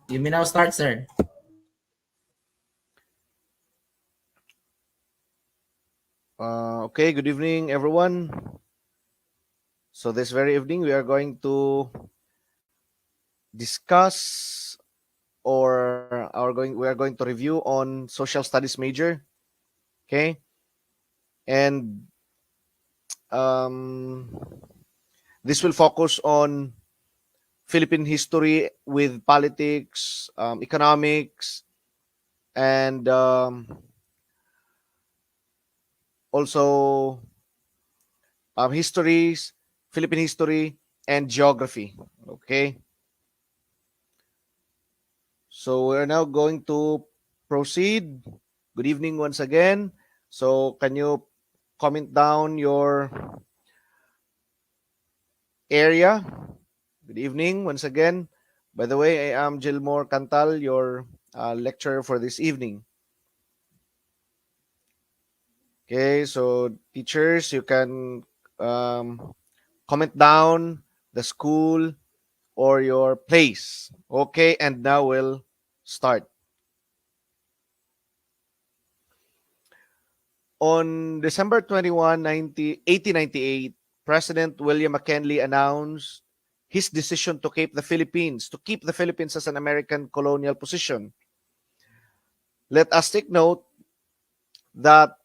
You may now start, sir. Okay, good evening, everyone. So this very evening, we are going to discuss we are going to review on social studies major. Okay, and um, this will focus on Philippine history with politics, economics, and also histories, Philippine history, and geography. Okay. So we're now going to proceed. Good evening once again. So can you comment down your area? Good evening once again. By the way, I am Gilmore Cantal, your lecturer for this evening. Okay, so teachers, you can comment down the school or your place. Okay, and now we'll start. On December 21, 1898, President William McKinley announced his decision to keep the Philippines as an American colonial position. Let us take note that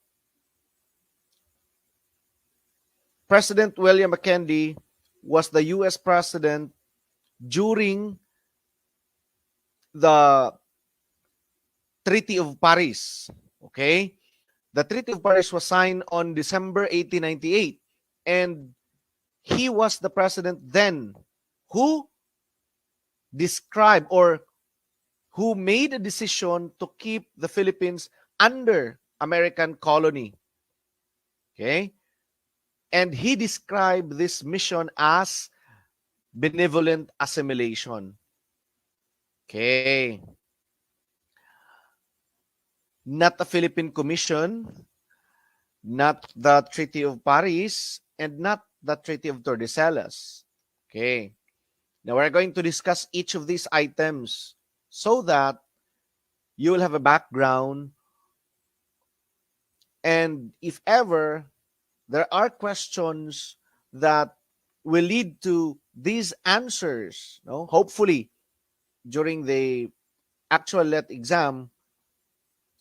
President William McKinley was the U.S. president during the Treaty of Paris. Okay? The Treaty of Paris was signed on December 1898, and he was the president then who described or who made a decision to keep the Philippines under American colony. Okay? And he described this mission as benevolent assimilation. Okay. Not the Philippine Commission, not the Treaty of Paris, and not the Treaty of Tordecelas. Okay. Now we're going to discuss each of these items so that you will have a background, and if ever there are questions that will lead to these answers, no? Hopefully during the actual let exam,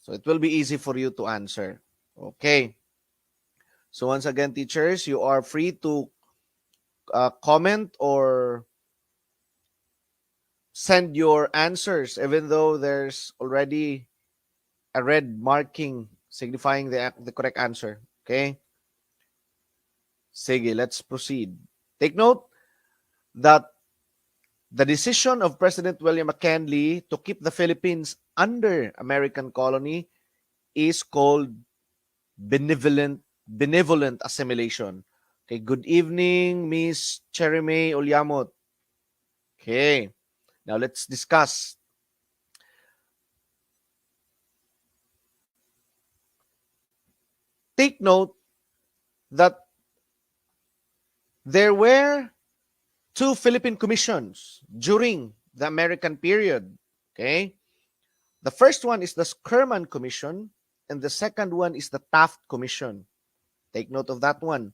so it will be easy for you to answer. Okay. So once again, teachers, you are free to comment or send your answers, even though there's already a red marking signifying the correct answer. Okay? Sige, let's proceed. Take note that the decision of President William McKinley to keep the Philippines under American colony is called benevolent assimilation. Okay, good evening, Miss Cherry May Olyamot. Okay, now let's discuss. Take note that there were two Philippine commissions during the American period. Okay, the first one is the Sherman Commission, and the second one is the Taft Commission. Take note of that one.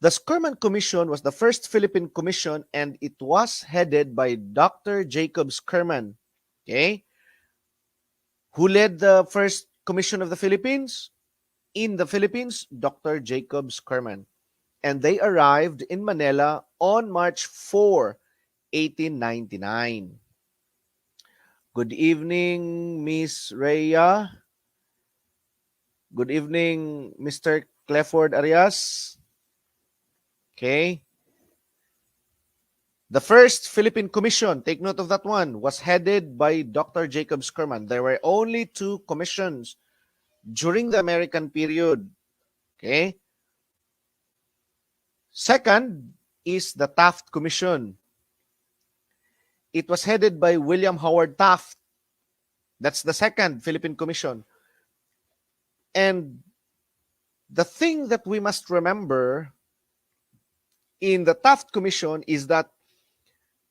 The Sherman Commission was the first Philippine commission, and it was headed by Dr. Jacob Sherman. Okay, who led the first commission of the Philippines? In the Philippines, Dr. Jacob Sherman. And they arrived in Manila on March 4, 1899. Good evening, Miss Rhea. Good evening, Mr. Clifford Arias. Okay. The first Philippine Commission, take note of that one, was headed by Dr. Jacob Sherman. There were only two commissions during the American period. Okay. Second is the Taft Commission. It was headed by William Howard Taft. That's the second Philippine Commission. And the thing that we must remember in the Taft Commission is that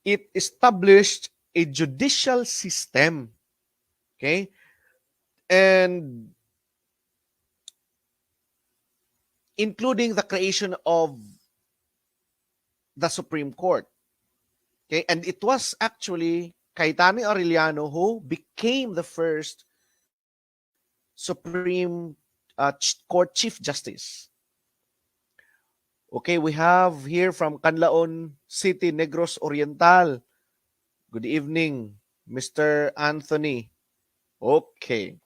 it established a judicial system. Okay? And including the creation of the Supreme Court. Okay? And it was actually Cayetano Arellano who became the first Supreme Court Chief Justice. Okay, we have here from Canlaon City, Negros Oriental. Good evening, Mr. Anthony. Okay.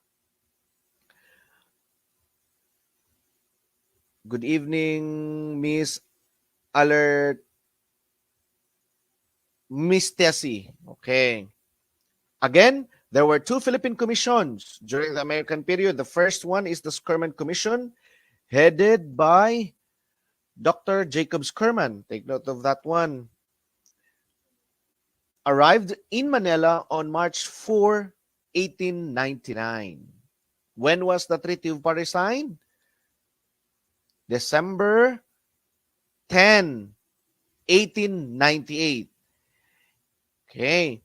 Good evening, Miss Alert Miss Tessie. Okay. Again, there were two Philippine commissions during the American period. The first one is the Skerman Commission, headed by Dr. Jacob Skerman. Take note of that one. Arrived in Manila on March 4, 1899. When was the Treaty of Paris signed? December 10, 1898. Okay.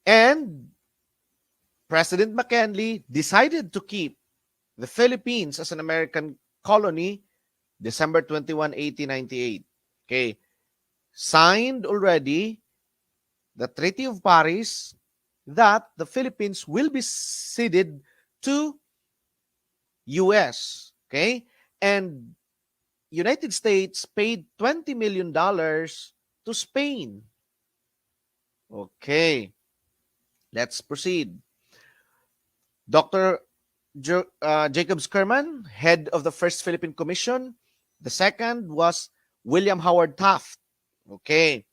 And President McKinley decided to keep the Philippines as an American colony December 21, 1898. Okay. Signed already the Treaty of Paris that the Philippines will be ceded to US. Okay. And United States paid $20 million to Spain. Okay. Let's proceed. Dr. Jacob Skerman, head of the first Philippine Commission. The second was William Howard Taft. Okay.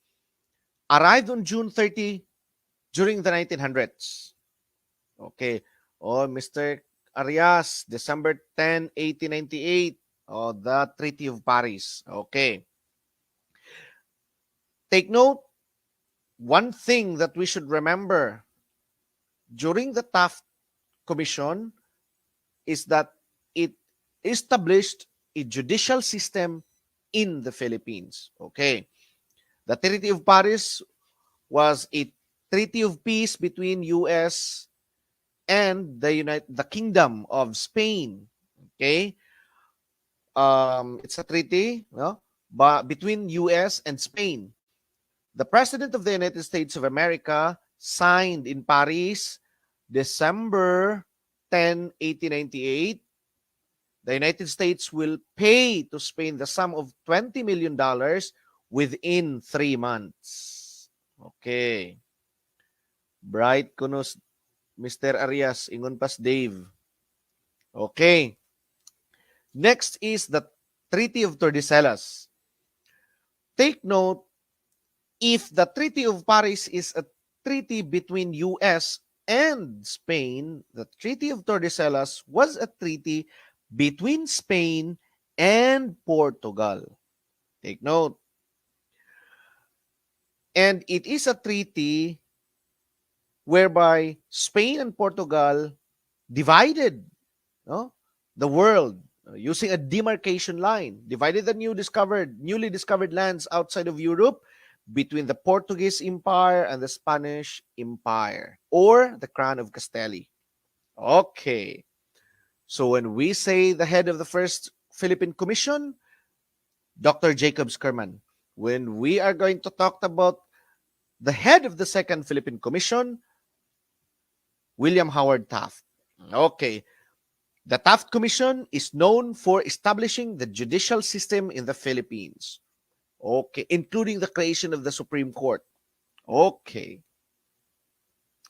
Arrived on June 30 during the 1900s. Okay. Oh, Mr. Arias, December 10, 1898. Oh, the Treaty of Paris. Okay. Take note, one thing that we should remember during the Taft Commission is that it established a judicial system in the Philippines. Okay. The Treaty of Paris was a treaty of peace between US and the Kingdom of Spain. Okay. It's a treaty, between US and Spain. The President of the United States of America signed in Paris December 10, 1898. The United States will pay to Spain the sum of $20 million within 3 months. Okay. Bright kunos, Mr. Arias, ingon pas Dave. Okay. Next is the Treaty of Tordecelas. Take note, if the Treaty of Paris is a treaty between US and Spain, the Treaty of Tordecelas was a treaty between Spain and Portugal. Take note. And it is a treaty whereby Spain and Portugal divided the world using a demarcation line, divided the newly discovered lands outside of Europe between the Portuguese Empire and the Spanish Empire, or the Crown of Castile. Okay. So when we say the head of the first Philippine Commission, Dr. Jacob Skerman. When we are going to talk about the head of the second Philippine Commission, William Howard Taft. Okay. The Taft Commission is known for establishing the judicial system in the Philippines. Okay, including the creation of the Supreme Court. Okay.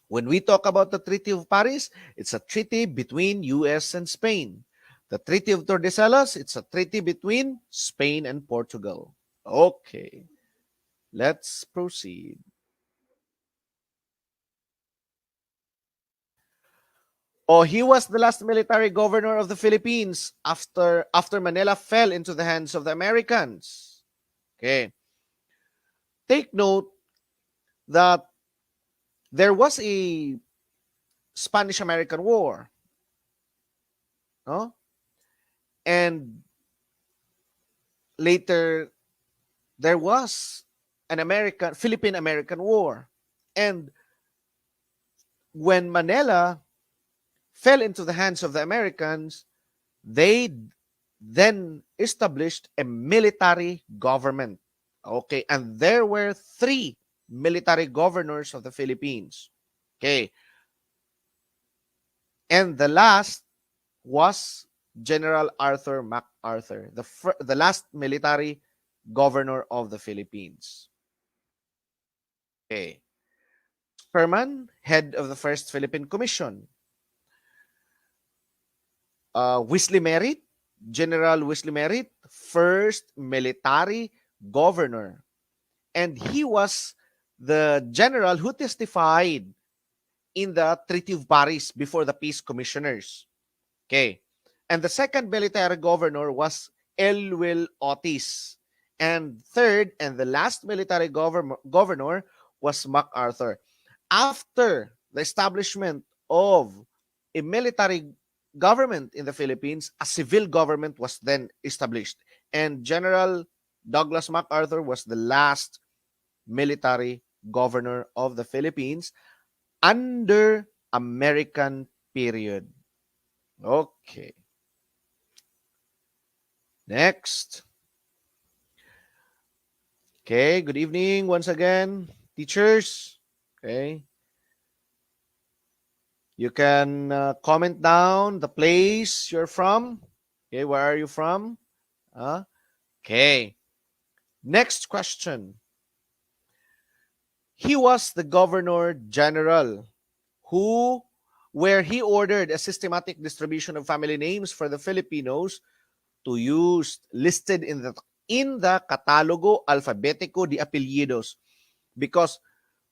When we talk about the Treaty of Paris, it's a treaty between US and Spain. The Treaty of Tordesillas, it's a treaty between Spain and Portugal. Okay. Let's proceed. Oh, he was the last military governor of the Philippines after Manila fell into the hands of the Americans. Okay. Take note that there was a Spanish-American War. No? And later, there was an Philippine-American War. And when Manila fell into the hands of the Americans, they then established a military government. Okay, and there were 3 military governors of the Philippines. Okay, and the last was General Arthur MacArthur, the last military governor of the Philippines. Okay, Sherman, head of the First Philippine Commission. Wesley Merritt, General Wesley Merritt, first military governor. And he was the general who testified in the Treaty of Paris before the peace commissioners. Okay. And the second military governor was Elwil Otis. And third and the last military governor was MacArthur. After the establishment of a military government in the Philippines, a civil government was then established. And General Douglas MacArthur was the last military governor of the Philippines under American period. Okay. Next. Okay, good evening once again, teachers. Okay. You can comment down the place you're from. Okay, where are you from? Okay. Next question. He was the Governor General where he ordered a systematic distribution of family names for the Filipinos to use listed in the Catalogo Alfabetico de Apellidos, because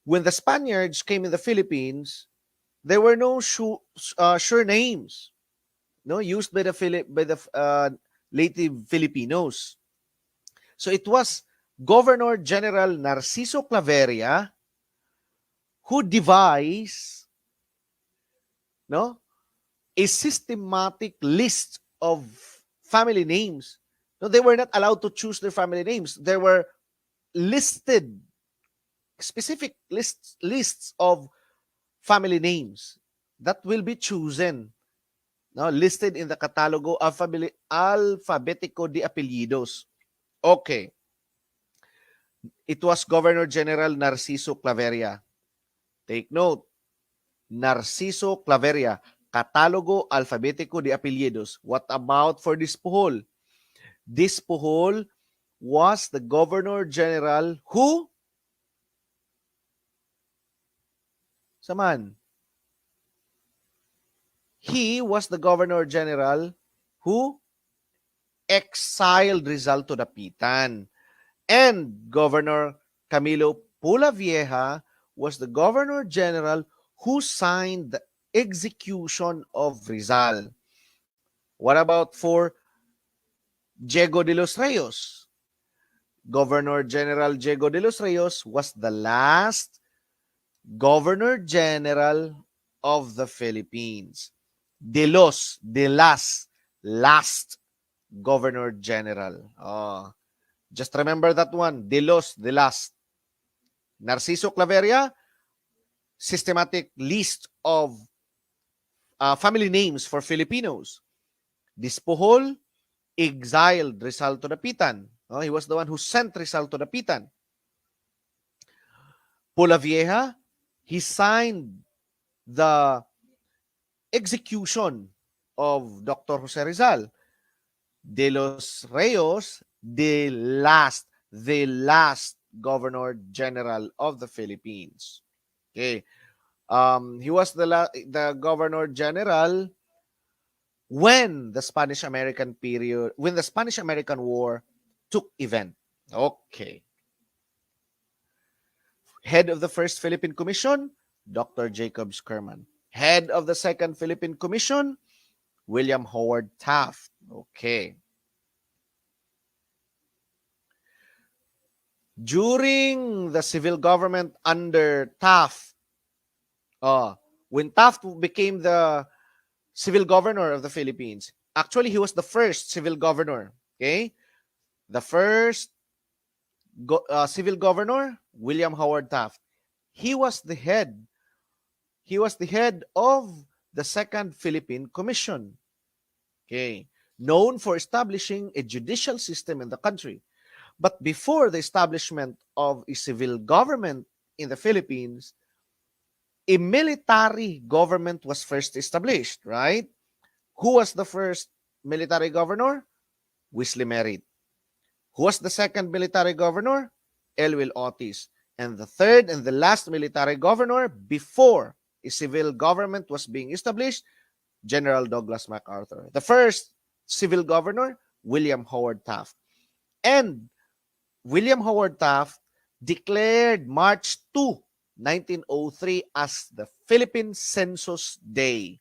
when the Spaniards came in the Philippines, there were no sure names, used by the native Filipinos. So it was Governor General Narciso Claveria who devised a systematic list of family names. No, they were not allowed to choose their family names. There were listed specific lists of family names that will be chosen, listed in the Catalogo Alfabetico de Apellidos. Okay. It was Governor General Narciso Claveria. Take note. Narciso Claveria, Catalogo Alfabetico de Apellidos. What about for Dispuhol? Dispuhol was the Governor General who? Saman. He was the Governor General who exiled Rizal to Dapitan. And Governor Camilo Pulavieja was the Governor General who signed the execution of Rizal. What about for Diego de los Reyes? Governor General Diego de los Reyes was the last Governor General of the Philippines. The last Governor General. Just remember that one. The last. Narciso Claveria, systematic list of family names for Filipinos. Dispuhol, exiled Rizal to Dapitan. He was the one who sent Rizal to Dapitan. Pulavieja, he signed the execution of Dr. Jose Rizal. De los Reyes, the last Governor General of the Philippines. Okay. He was the Governor General when the Spanish-American War took event. Okay. Head of the First Philippine Commission, Dr. Jacob Skerman. Head of the Second Philippine Commission, William Howard Taft. Okay. During the civil government under Taft, when Taft became the civil governor of the Philippines, actually he was the first civil governor. Okay, the first civil governor, William Howard Taft. He was the head. He was the head of the Second Philippine Commission. Okay. Known for establishing a judicial system in the country. But before the establishment of a civil government in the Philippines, a military government was first established, right? Who was the first military governor? Wesley Merritt. Who was the second military governor? Elwil Otis. And the third and the last military governor before a civil government was being established, General Douglas MacArthur. The first civil governor, William Howard Taft. And William Howard Taft declared March 2, 1903 as the Philippine Census Day.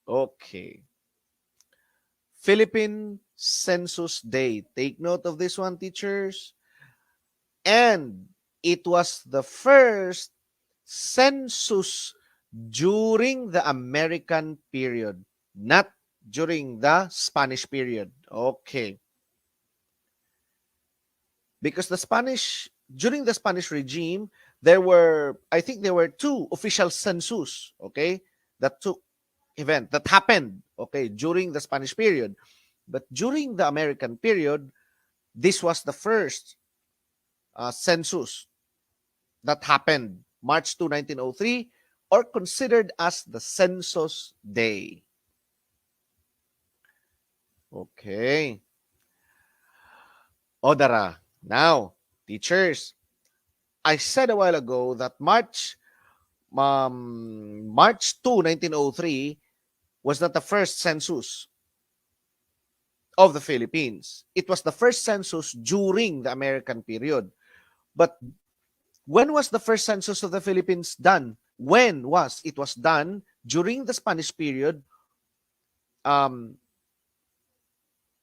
Okay. Philippine Census Day. Take note of this one, teachers. And it was the first census during the American period, not during the Spanish period. Okay. Because during the Spanish regime, I think there were two official census, okay, that happened, okay, during the Spanish period. But during the American period, this was the first census that happened March 2, 1903, or considered as the Census Day. Okay. Odara. Now, teachers, I said a while ago that March 2, 1903 was not the first census of the Philippines. It was the first census during the American period. But when was the first census of the Philippines done? It was done during the Spanish period in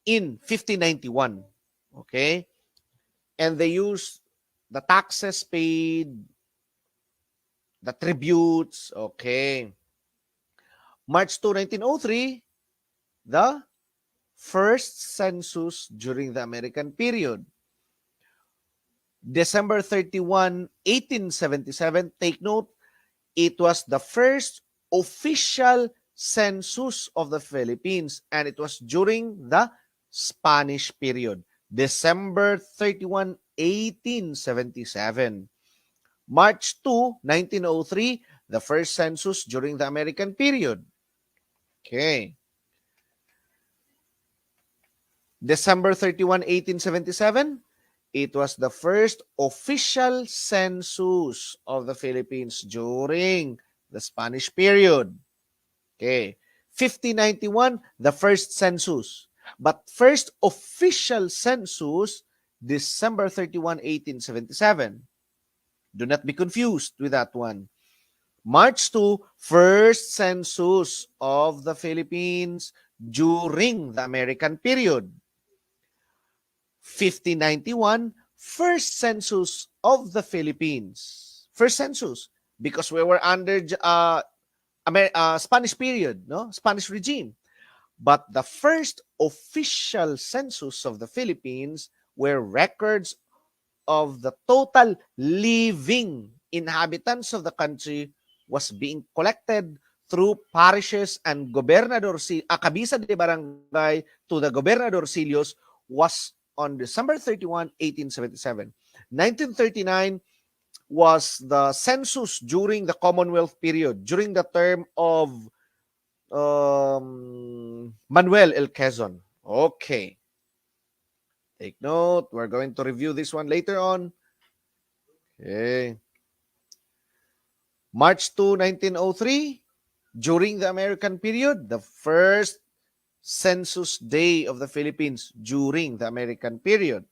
1591. Okay? And they used the taxes paid, the tributes, okay. March 2, 1903, the first census during the American period. December 31, 1877, take note, it was the first official census of the Philippines, and it was during the Spanish period. December 31, 1877. March 2, 1903, the first census during the American period. Okay. December 31, 1877, it was the first official census of the Philippines during the Spanish period. Okay. 1591, the first census. But first official census, December 31, 1877. Do not be confused with that one. March 2, first census of the Philippines during the American period. 1591, first census of the Philippines. First census, because we were under Spanish period, no? Spanish regime. But the first official census of the Philippines were records of the total living inhabitants of the country was being collected through parishes and Cabeza de Barangay to the Gobernadorcillos was on December 31, 1877. 1939 was the census during the Commonwealth period, during the term of Manuel L. Quezon. Okay. Take note. We're going to review this one later on. Okay. March 2, 1903, during the American period, the first census day of the Philippines during the American period.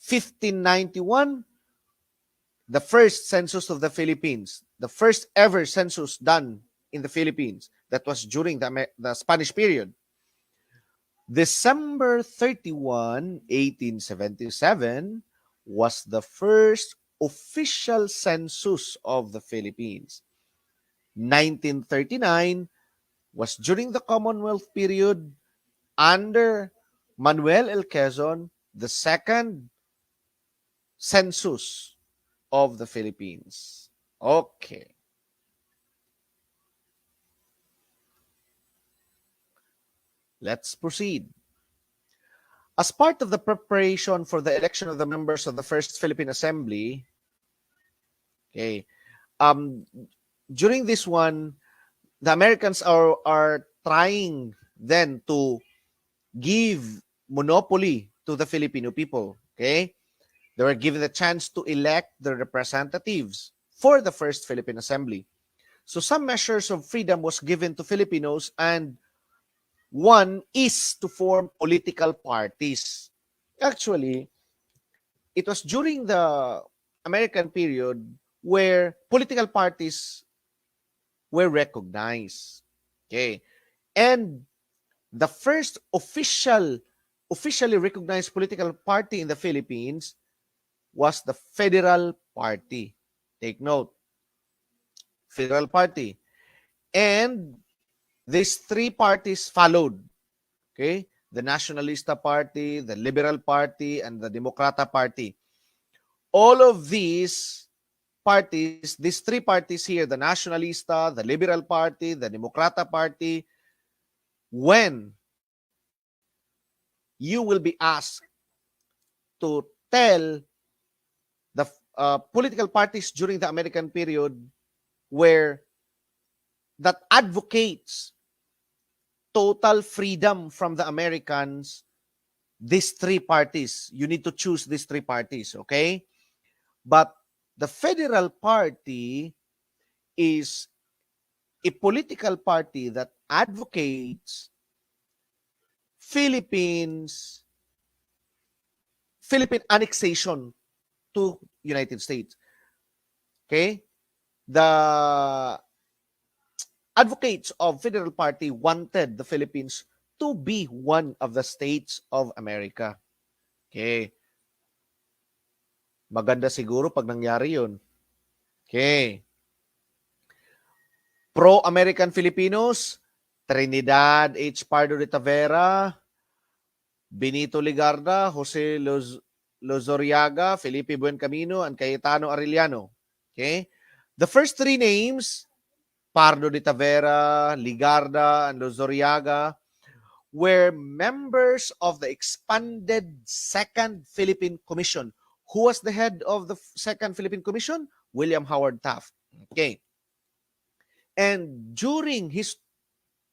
1591, the first census of the Philippines, the first ever census done in the Philippines. That was during the Spanish period. December 31, 1877 was the first official census of the Philippines. 1939 was during the Commonwealth period under Manuel L. Quezon, the second census of the Philippines. Okay. Let's proceed. As part of the preparation for the election of the members of the First Philippine Assembly, okay, um, during this one, the Americans are trying then to give monopoly to the Filipino people. Okay, they were given the chance to elect the representatives for the First Philippine Assembly. So some measures of freedom was given to Filipinos, and one is to form political parties. Actually, it was during the American period where political parties were recognized. Okay. And the first officially recognized political party in the Philippines was the Federal Party. Take note, Federal Party. And these three parties followed. Okay? The Nationalista Party, the Liberal Party, and the Democrata Party. All of these parties, these three parties here, the Nationalista, the Liberal Party, the Democrata Party, when you will be asked to tell the political parties during the American period where that advocates total freedom from the Americans, these three parties, you need to choose these three parties, okay? But the Federal Party is a political party that advocates Philippine annexation to United States. Okay? The advocates of Federal Party wanted the Philippines to be one of the states of America. Okay. Maganda siguro pag nangyari yun. Okay. Pro-American Filipinos, Trinidad H. Pardo de Tavera, Benito Ligarda, Jose Lozoriaga, Felipe Buencamino, and Cayetano Arellano. Okay? The first three names, Pardo de Tavera, Ligarda, and Lozoriaga, were members of the expanded Second Philippine Commission. Who was the head of the Second Philippine Commission? William Howard Taft. Okay. And during his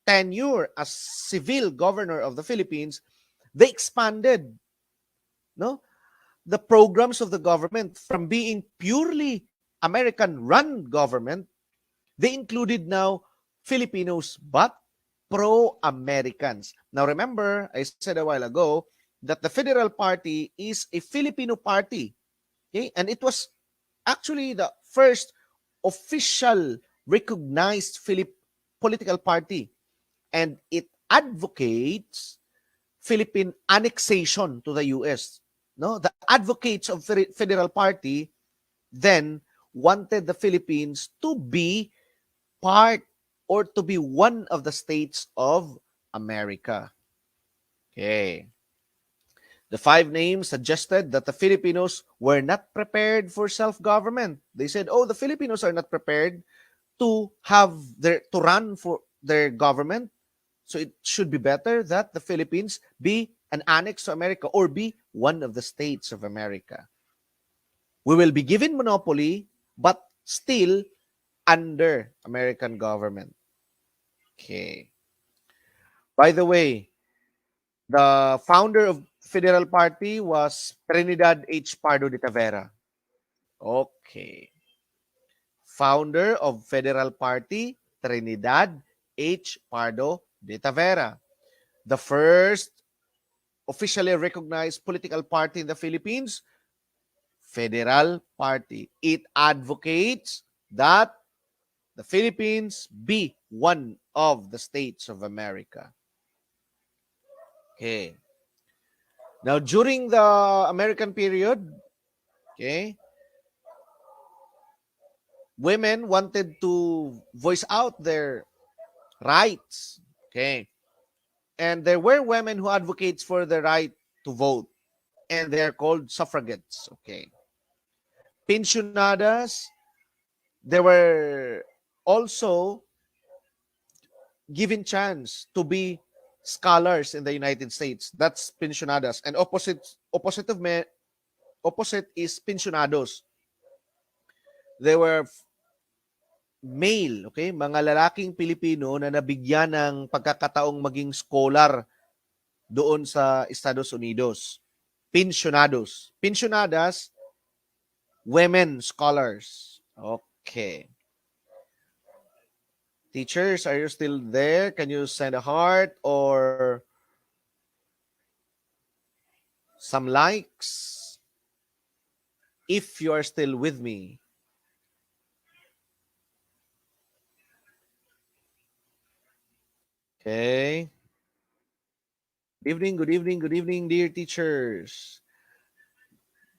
tenure as civil governor of the Philippines, they expanded the programs of the government from being purely American-run government. They included now Filipinos, but pro-Americans. Now remember, I said a while ago that the Federal Party is a Filipino party. Okay? And it was actually the first official recognized political party. And it advocates Philippine annexation to the U.S. No, the advocates of Federal Party then wanted the Philippines to be part or to be one of the states of America. Okay. The five names suggested that the Filipinos were not prepared for self-government. They said, "Oh, the Filipinos are not prepared to run for their government. So it should be better that the Philippines be an annex to America or be one of the states of America. We will be given monopoly, but still under American government." Okay. By the way, the founder of Federal Party was Trinidad H. Pardo de Tavera. Okay. Founder of Federal Party, Trinidad H. Pardo de Tavera. The first officially recognized political party in the Philippines, Federal Party. It advocates that the Philippines be one of the states of America. Okay. Now, during the American period, okay, women wanted to voice out their rights. Okay. And there were women who advocates for the right to vote. And they're called suffragettes. Okay. pensionadas, they were also given chance to be scholars in the United States. That's pensionadas. And opposite is pensionados. They were male, okay? Mga lalaking Pilipino na nabigyan ng pagkakataong maging scholar doon sa Estados Unidos. Pensionados. Pensionadas, women scholars. Okay. Teachers, are you still there? Can you send a heart or some likes if you are still with me? Okay. Good evening, dear teachers.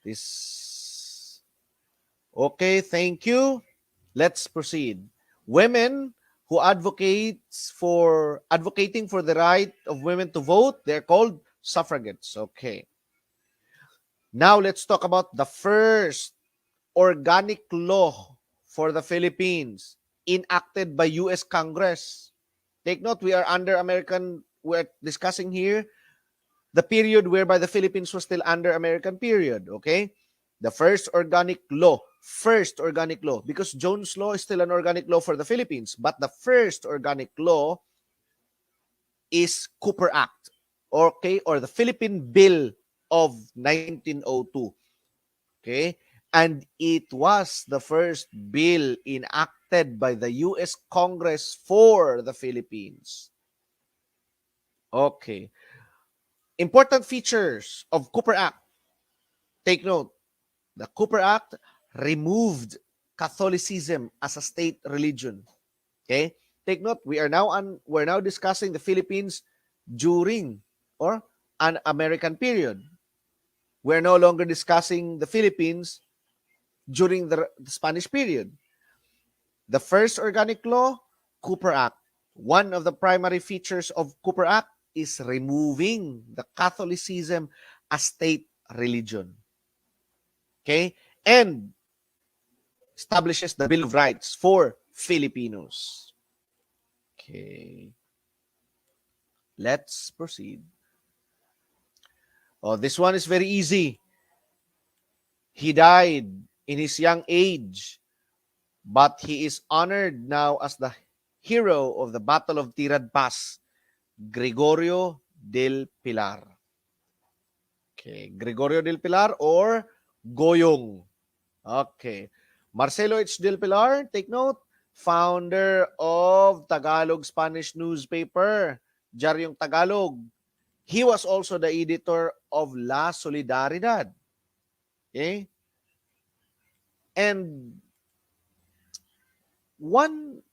This. Okay, thank you. Let's proceed. Women who advocating for the right of women to vote, they're called suffragettes. Okay. Now let's talk about the first organic law for the Philippines enacted by US Congress. Take note, we're discussing here the period whereby the Philippines was still under American period, okay? The first organic law, because Jones Law is still an organic law for the Philippines, but the first organic law is Cooper Act, okay, or the Philippine Bill of 1902, okay? And it was the first bill enacted by the U.S. Congress for the Philippines. Okay. Important features of Cooper Act. Take note, the Cooper Act removed Catholicism as a state religion. Okay? Take note, we're now discussing the Philippines during or an American period. We're no longer discussing the Philippines during the Spanish period. The first organic law, Cooper Act. One of the primary features of Cooper Act is removing the Catholicism as state religion. Okay? And establishes the Bill of Rights for Filipinos. Okay. Let's proceed. Oh, this one is very easy. He died in his young age, but he is honored now as the hero of the Battle of Tirad Pass, Gregorio del Pilar. Okay, Gregorio del Pilar or Goyong. Okay. Marcelo H. del Pilar, take note, founder of Tagalog Spanish newspaper, Diaryong Tagalog. He was also the editor of La Solidaridad. Okay? And one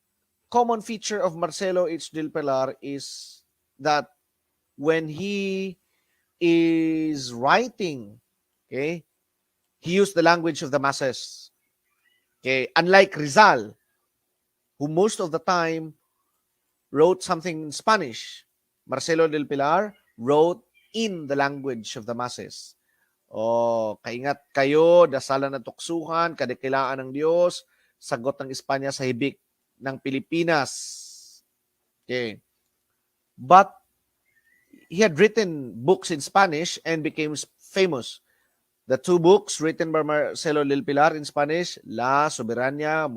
common feature of Marcelo H. del Pilar is that when he is writing, okay, he used the language of the masses. Okay, unlike Rizal, who most of the time wrote something in Spanish, Marcelo del Pilar wrote in the language of the masses. Oh, kaingat kayo, dasalan ng tuksuhan, kadakilaan ng Diyos, sagot ng Espanya sa hibik ng Pilipinas. Okay. But he had written books in Spanish and became famous. The two books written by Marcelo del Pilar in Spanish, La Soberania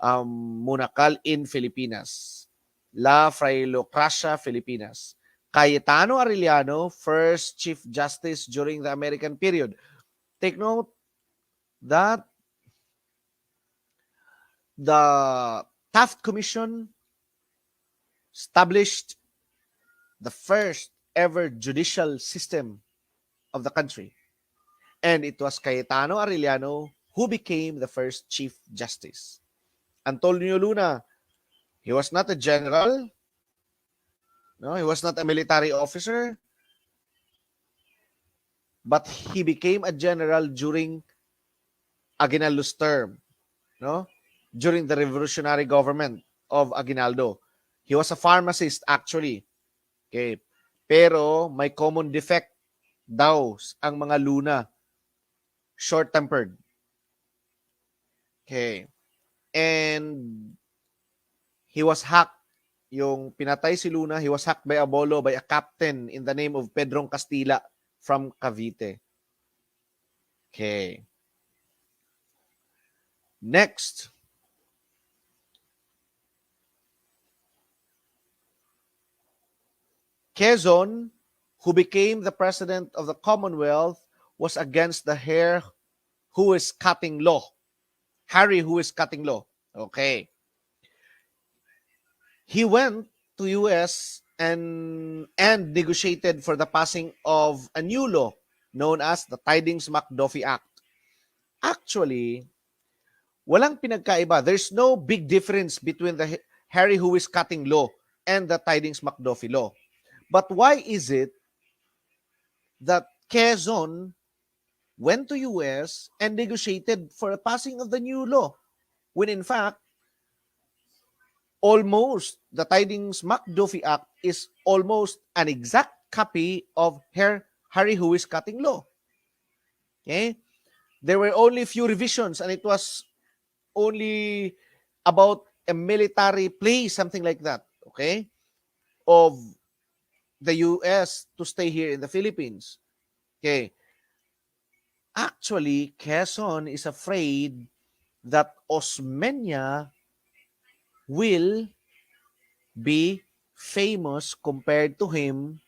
Monacal in Filipinas, La Frailocracia Filipinas. Cayetano Arellano, first Chief Justice during the American period. Take note that the Taft Commission established the first ever judicial system of the country. And it was Cayetano Arellano who became the first Chief Justice. Antonio Luna, he was not a general. No, he was not a military officer. But he became a general during Aguinaldo's term. No? During the revolutionary government of Aguinaldo. He was a pharmacist actually. Okay. Pero may common defect daw ang mga Luna. Short-tempered. Okay. And he was hacked. Yung pinatay si Luna, he was hacked by a bolo by a captain in the name of Pedrong Castilla from Cavite. Okay. Next, Quezon, who became the president of the Commonwealth, was against the Harry who is cutting law. Harry who is cutting law. Okay. He went to US and negotiated for the passing of a new law known as the Tidings-McDuffie Act. Actually, walang pinagkaiba. There's no big difference between the Harry who is cutting law and the Tidings-McDuffie law. But why is it that Quezon went to US and negotiated for a passing of the new law when in fact almost the Tidings-McDuffie Act is almost an exact copy of Harry who is cutting law. Okay? There were only few revisions and it was only about a military play, something like that, okay, of the US to stay here in the Philippines. Okay. Actually, Quezon is afraid that Osmeña will be famous compared to him,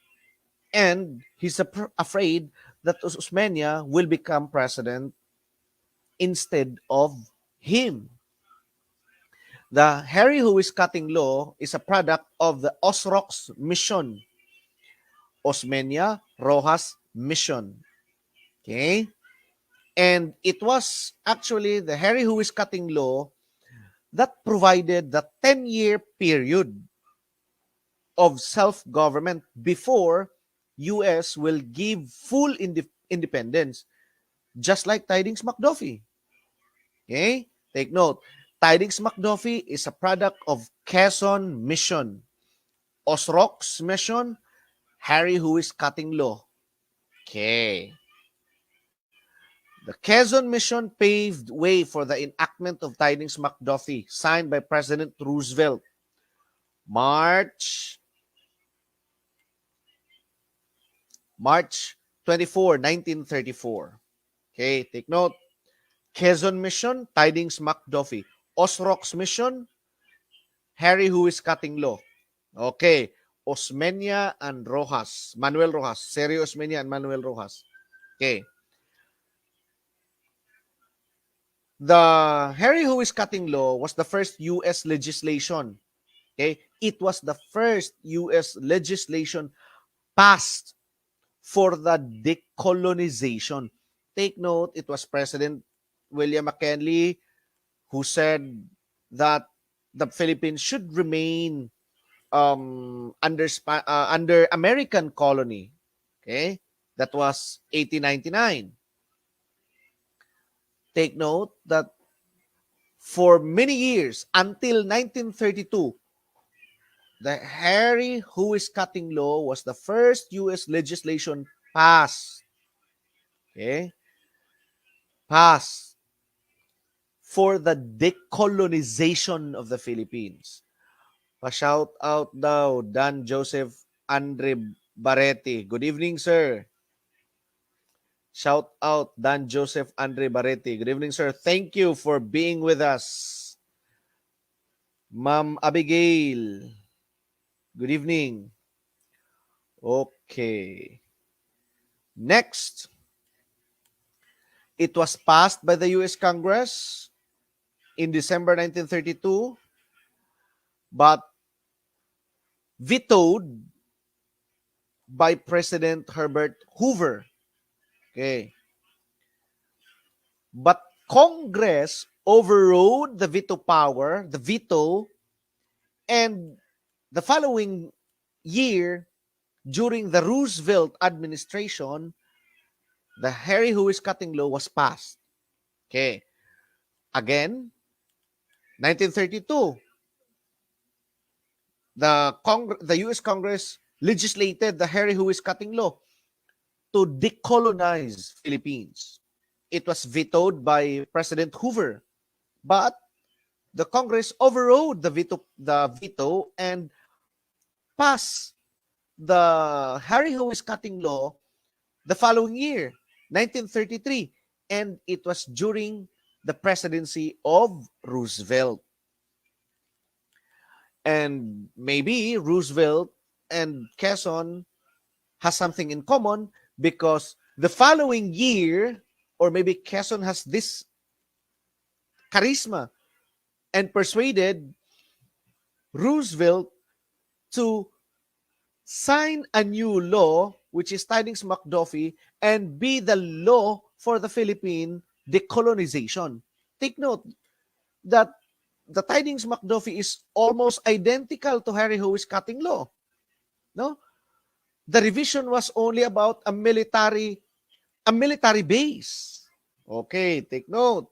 and he's afraid that Osmeña will become president instead of him. The Harry who is cutting law is a product of the Osrox mission, Osmeña Rojas mission. Okay? And it was actually the Harry who is cutting law that provided the 10-year period of self-government before US will give full independence, just like Tidings McDuffie. Okay? Take note. Tidings McDuffie is a product of Quezon mission. Osrox mission, Harry who is cutting law. Okay. The Quezon mission paved way for the enactment of Tidings McDuffie, signed by President Roosevelt, March 24, 1934. Okay, take note. Quezon mission, Tidings McDuffie. Osrox mission, Harry who is cutting law. Okay, Osmeña and Rojas, Manuel Rojas, Sergio Osmeña and Manuel Rojas. Okay. The Harry who is cutting law was the first US legislation. Okay? It was the first US legislation passed for the decolonization. Take note, it was President William McKinley who said that the Philippines should remain under American colony. Okay? That was 1899. Take note that for many years, until 1932, the Harry who is cutting law was the first U.S. legislation passed. Okay? Passed for the decolonization of the Philippines. Pa-shout out daw, Dan Joseph Andre Baretti. Good evening, sir. Shout out, Dan Joseph Andre Baretti. Good evening, sir. Thank you for being with us. Ma'am Abigail. Good evening. Okay. Next, it was passed by the U.S. Congress in December 1932, but vetoed by President Herbert Hoover. Okay. But Congress overrode the veto, and the following year, during the Roosevelt administration, the Harry who is cutting law was passed. Okay. Again, 1932, the U.S. Congress legislated the Harry who is cutting law to decolonize Philippines. It was vetoed by President Hoover. But the Congress overrode the veto and passed the Harry Who is Cutting law the following year, 1933, and it was during the presidency of Roosevelt. And maybe Roosevelt and Quezon has something in common because the following year, or maybe Quezon has this charisma and persuaded Roosevelt to sign a new law, which is Tidings-McDuffie, and be the law for the Philippine decolonization. Take note that the Tidings-McDuffie is almost identical to Harry Howey's cutting law. No? The revision was only about a military base. Okay, take note.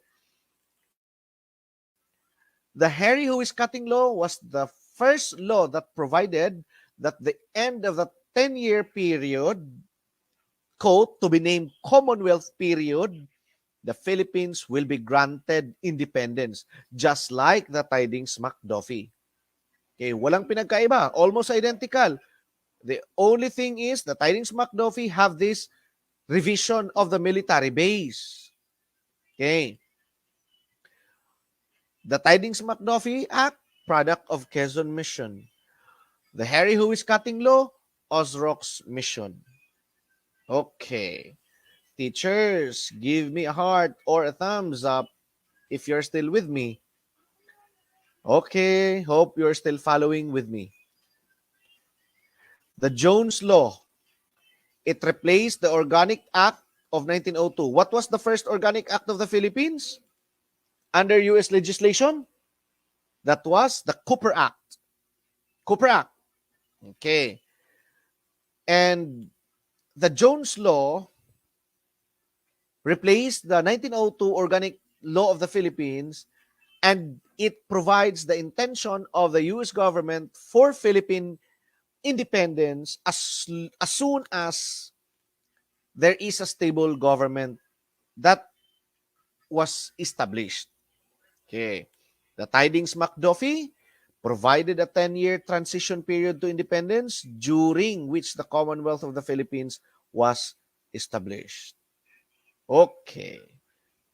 The Harry Howey's cutting law was the first law that provided that the end of the 10-year period, quote, to be named Commonwealth period, the Philippines will be granted independence, just like the Tidings-McDuffie. Okay, walang pinagkaiba, almost identical. The only thing is the Tidings-McDuffie have this revision of the military base. Okay. The Tidings-McDuffie Act, product of Quezon Mission. The Harry Who is Cutting Law, Osrock's Mission. Okay. Teachers, give me a heart or a thumbs up if you're still with me. Okay, hope you're still following with me. The Jones Law. It replaced the Organic Act of 1902. What was the first Organic Act of the Philippines? Under U.S. legislation? That was the Cooper Act. Cooper Act. Okay. And the Jones Law replaced the 1902 Organic Law of the Philippines, and it provides the intention of the U.S. government for Philippine independence as soon as there is a stable government that was established. Okay. The Tidings-McDuffie provided a 10-year transition period to independence during which the Commonwealth of the Philippines was established. Okay.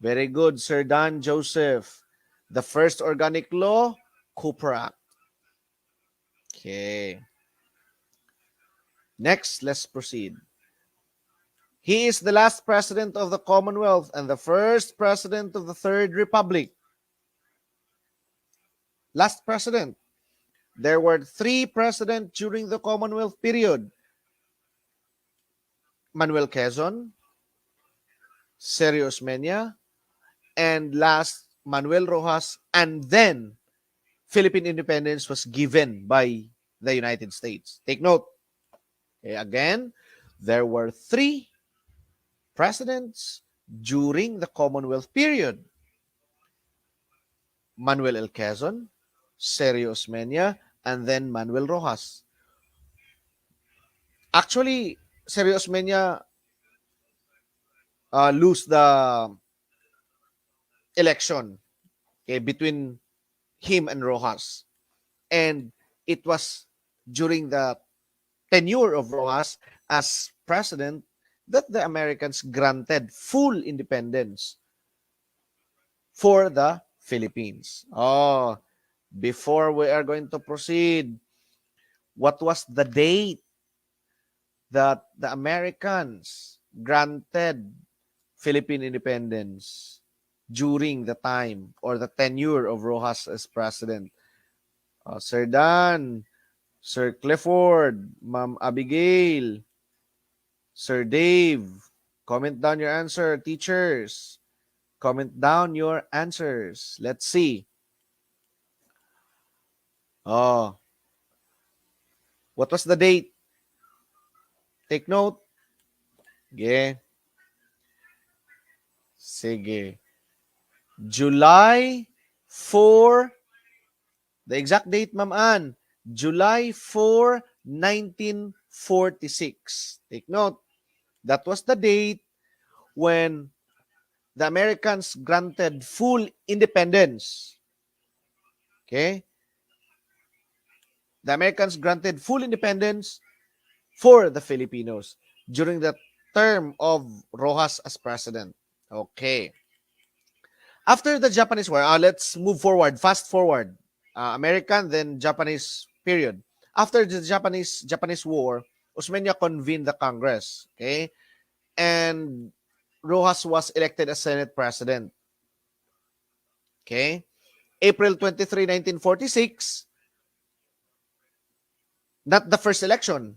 Very good, Sir Dan Joseph. The first organic law, Cooper Act. Okay. Next, let's proceed. He is the last president of the Commonwealth and the first president of the Third Republic. Last president. There were 3 presidents during the Commonwealth period. Manuel Quezon, Sergio Osmeña, and last, Manuel Rojas, and then Philippine independence was given by the United States. Take note. Okay, again, there were 3 presidents during the Commonwealth period. Manuel L. Quezon, Sergio Osmeña, and then Manuel Rojas. Actually, Sergio Osmeña lose the election, okay, between him and Rojas. And it was during the tenure of Rojas as president that the Americans granted full independence for the Philippines. Oh, before we are going to proceed, what was the date that the Americans granted Philippine independence during the time or the tenure of Rojas as president? Sir Dan, Sir Clifford, Ma'am Abigail, Sir Dave, comment down your answer, teachers. Comment down your answers. Let's see. Oh, what was the date? Take note. Sige. Sige. July 4. The exact date, Ma'am Ann. July 4, 1946. Take note. That was the date when the Americans granted full independence. Okay? The Americans granted full independence for the Filipinos during the term of Rojas as president. Okay. After the Japanese War, let's move forward, fast forward. American, then Japanese period. After the Japanese War, Osmeña convened the Congress. Okay? And Rojas was elected as Senate President. Okay? April 23, 1946, not the first election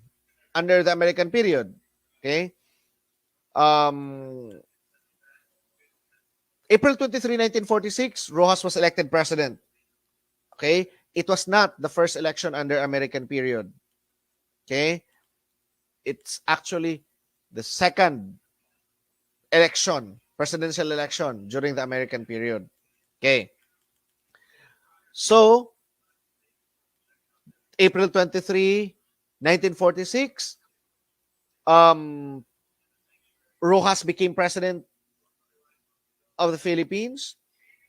under the American period. Okay? Um, April 23, 1946, Rojas was elected president. Okay? It was not the first election under American period. Okay? It's actually the second election, presidential election during the American period. Okay? So, April 23, 1946, Rojas became president of the Philippines,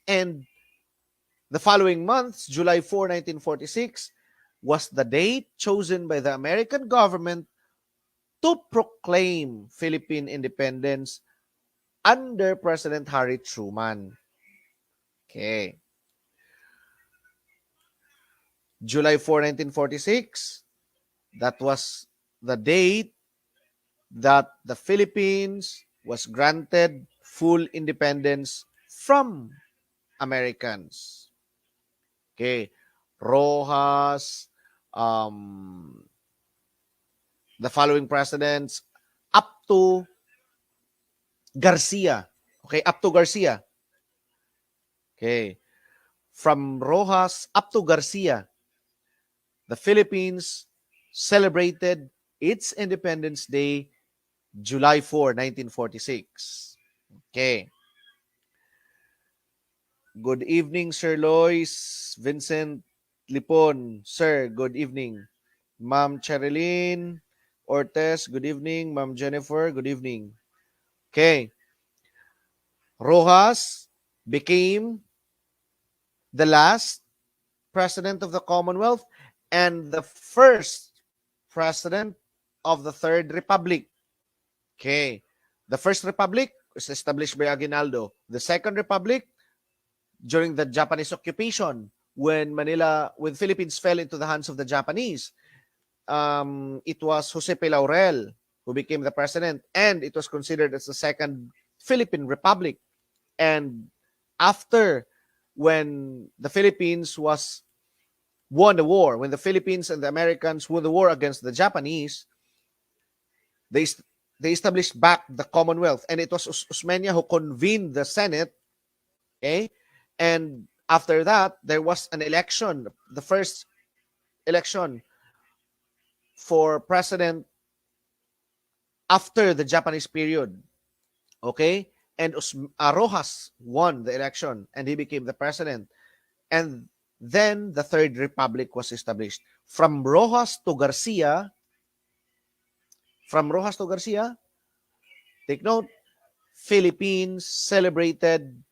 and the following month, July 4, 1946, was the date chosen by the American government to proclaim Philippine independence under President Harry Truman. Okay. July 4, 1946, that was the date that the Philippines was granted full independence from Americans. Okay. Rojas, the following presidents, up to Garcia. Okay, up to Garcia. Okay. From Rojas up to Garcia, the Philippines celebrated its Independence Day July 4, 1946. Okay. Good evening, Sir Lois, Vincent Lipon. Sir, good evening. Ma'am Cherilyn Ortez, good evening. Ma'am Jennifer, good evening. Okay. Rojas became the last president of the Commonwealth and the first president of the Third Republic. Okay. The First Republic was established by Aguinaldo. The Second Republic, during the Japanese occupation, when Philippines fell into the hands of the Japanese, it was Jose P. Laurel who became the president, and it was considered as the Second Philippine Republic. And after, when the Philippines won the war, when the Philippines and the Americans won the war against the Japanese, they established back the Commonwealth, and it was Osmeña who convened the Senate. Okay, and after that, there was an election, the first election for president after the Japanese period. Okay, and Rojas won the election, and he became the president. And then the Third Republic was established. From Rojas to Garcia, take note, Philippines celebrated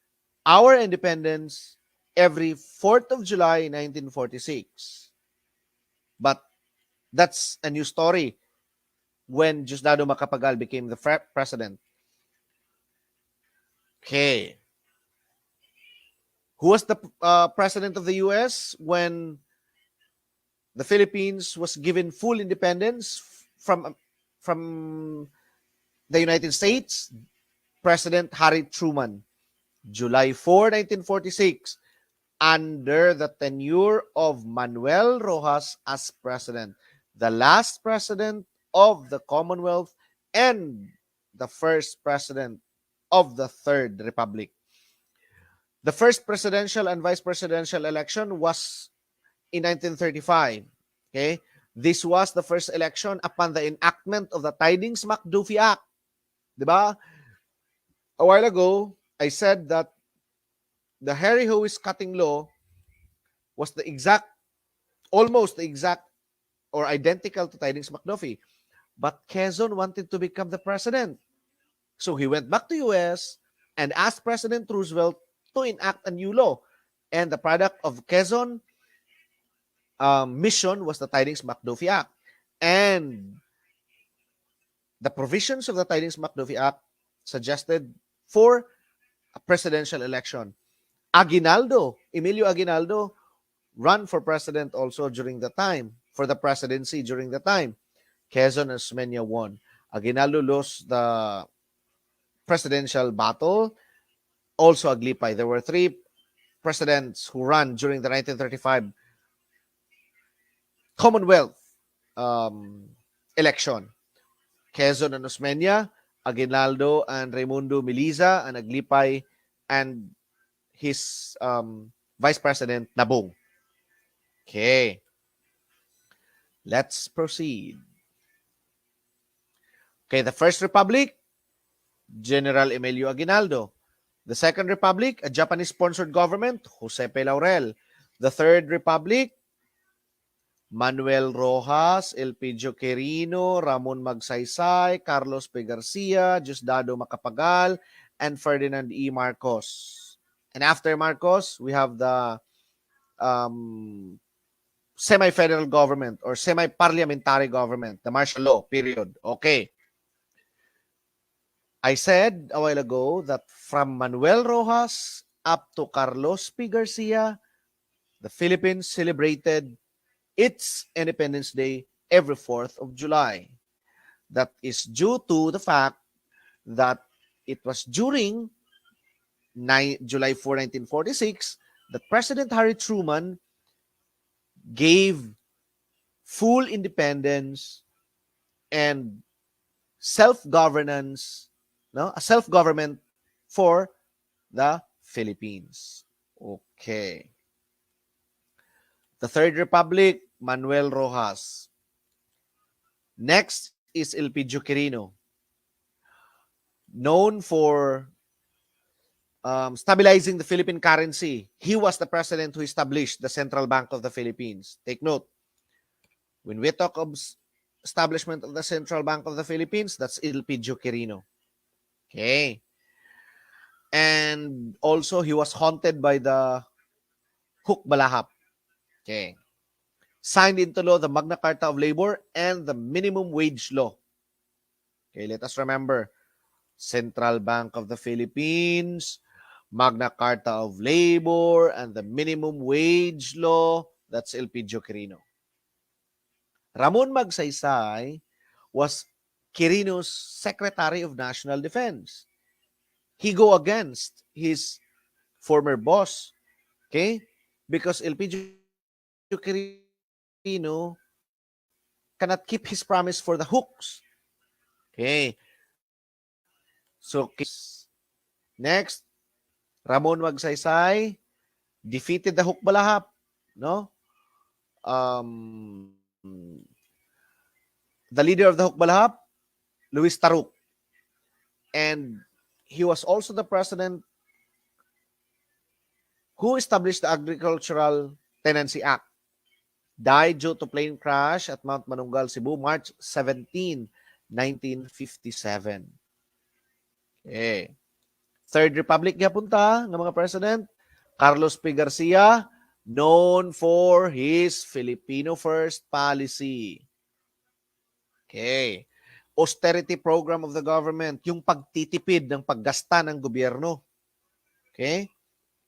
our independence every 4th of July, 1946. But that's a new story when Diosdado Macapagal became the president. Okay. Who was the president of the U.S. when the Philippines was given full independence from the United States? President Harry Truman. July 4, 1946, under the tenure of Manuel Rojas as president, the last president of the Commonwealth and the first president of the Third Republic. The first presidential and vice presidential election was in 1935. Okay? This was the first election upon the enactment of the Tidings-McDuffie Act. Diba? A while ago, I said that the Harry Howes cutting law was almost the exact or identical to Tidings-McDuffie. But Quezon wanted to become the president. So he went back to US and asked President Roosevelt to enact a new law. And the product of Quezon mission was the Tidings-McDuffie Act. And the provisions of the Tidings-McDuffie Act suggested for a presidential election. Emilio Aguinaldo, run for president also during the time, for the presidency during the time. Quezon and Osmeña won. Aguinaldo lost the presidential battle. Also Aglipay. There were three presidents who ran during the 1935 Commonwealth election. Quezon and Osmeña, Aguinaldo and Raimundo Miliza, and Aglipay and his Vice President Nabong. Okay. Let's proceed. Okay, the First Republic, General Emilio Aguinaldo. The Second Republic, a Japanese-sponsored government, Josepe Laurel. The Third Republic, Manuel Rojas, Ilp Joe Quirino, Ramon Magsaysay, Carlos P. Garcia, Diosdado Macapagal, and Ferdinand E. Marcos. And after Marcos, we have the semi-federal government or semi-parliamentary government, the martial law period. Okay. I said a while ago that from Manuel Rojas up to Carlos P. Garcia, the Philippines celebrated its Independence Day every 4th of July. That is due to the fact that it was during July 4, 1946 that President Harry Truman gave full independence and self-governance, a self-government for the Philippines. Okay. The Third Republic, Manuel Rojas. Next is Ilp Joe Quirino, known for stabilizing the Philippine currency. He was the president who established the Central Bank of the Philippines. Take note, when we talk of establishment of the Central Bank of the Philippines, that's Ilp Joe Quirino. Okay. And also, he was haunted by the hook balahap. Okay. Signed into law the Magna Carta of Labor and the Minimum Wage Law. Okay, let us remember, Central Bank of the Philippines, Magna Carta of Labor, and the Minimum Wage Law. That's Ilp Joe Quirino. Ramon Magsaysay was Quirino's Secretary of National Defense. He go against his former boss, okay? Because Ilp Joe Quirino cannot keep his promise for the hooks. Okay. So, next, Ramon Magsaysay defeated the hook balahap, no? The leader of the hook balahap, Luis Taruk. And he was also the president who established the Agricultural Tenancy Act. Died due to plane crash at Mount Manunggal, Cebu, March 17, 1957. Okay. Third Republic gapunta ng mga president, Carlos P. Garcia, known for his Filipino First policy. Okay. Austerity program of the government, yung pagtitipid ng paggasta ng gobyerno. Okay?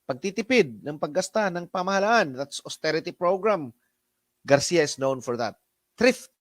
Pagtitipid ng paggasta ng pamahalaan, that's austerity program. Garcia is known for that. Thrift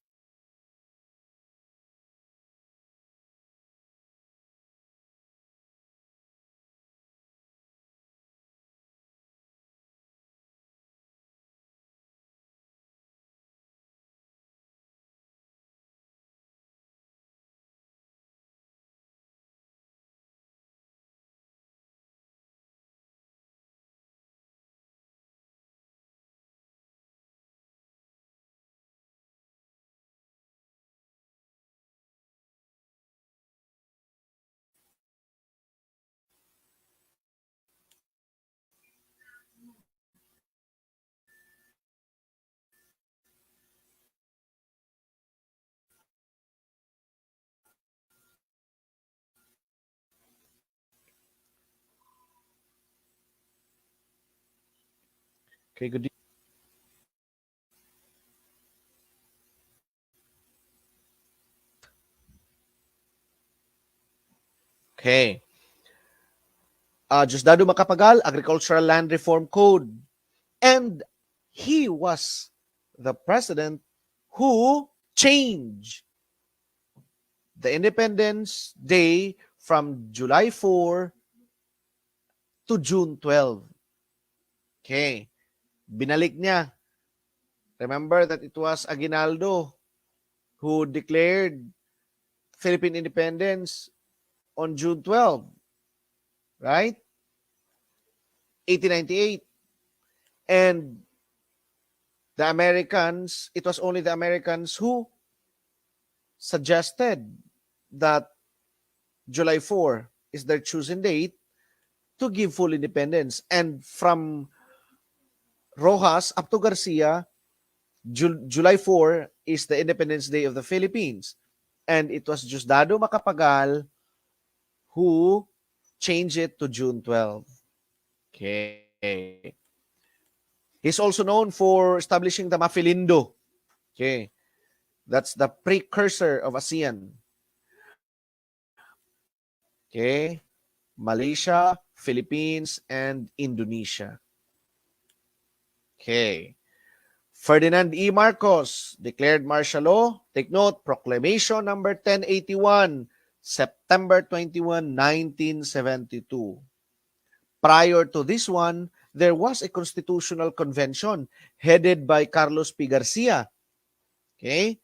Okay, good. Okay. Diosdado Macapagal, Agricultural Land Reform Code. And he was the president who changed the Independence Day from July 4 to June 12. Okay. Binalik niya. Remember that it was Aguinaldo who declared Philippine independence on June 12, right? 1898. And the Americans, it was only the Americans who suggested that July 4 is their chosen date to give full independence. And from Rojas up to Garcia, July 4 is the Independence Day of the Philippines. And it was Diosdado Macapagal who changed it to June 12. Okay. He's also known for establishing the Mafilindo. Okay. That's the precursor of ASEAN. Okay. Malaysia, Philippines, and Indonesia. Okay. Ferdinand E. Marcos declared martial law. Take note, Proclamation number 1081, September 21, 1972. Prior to this one, there was a constitutional convention headed by Carlos P. Garcia. Okay?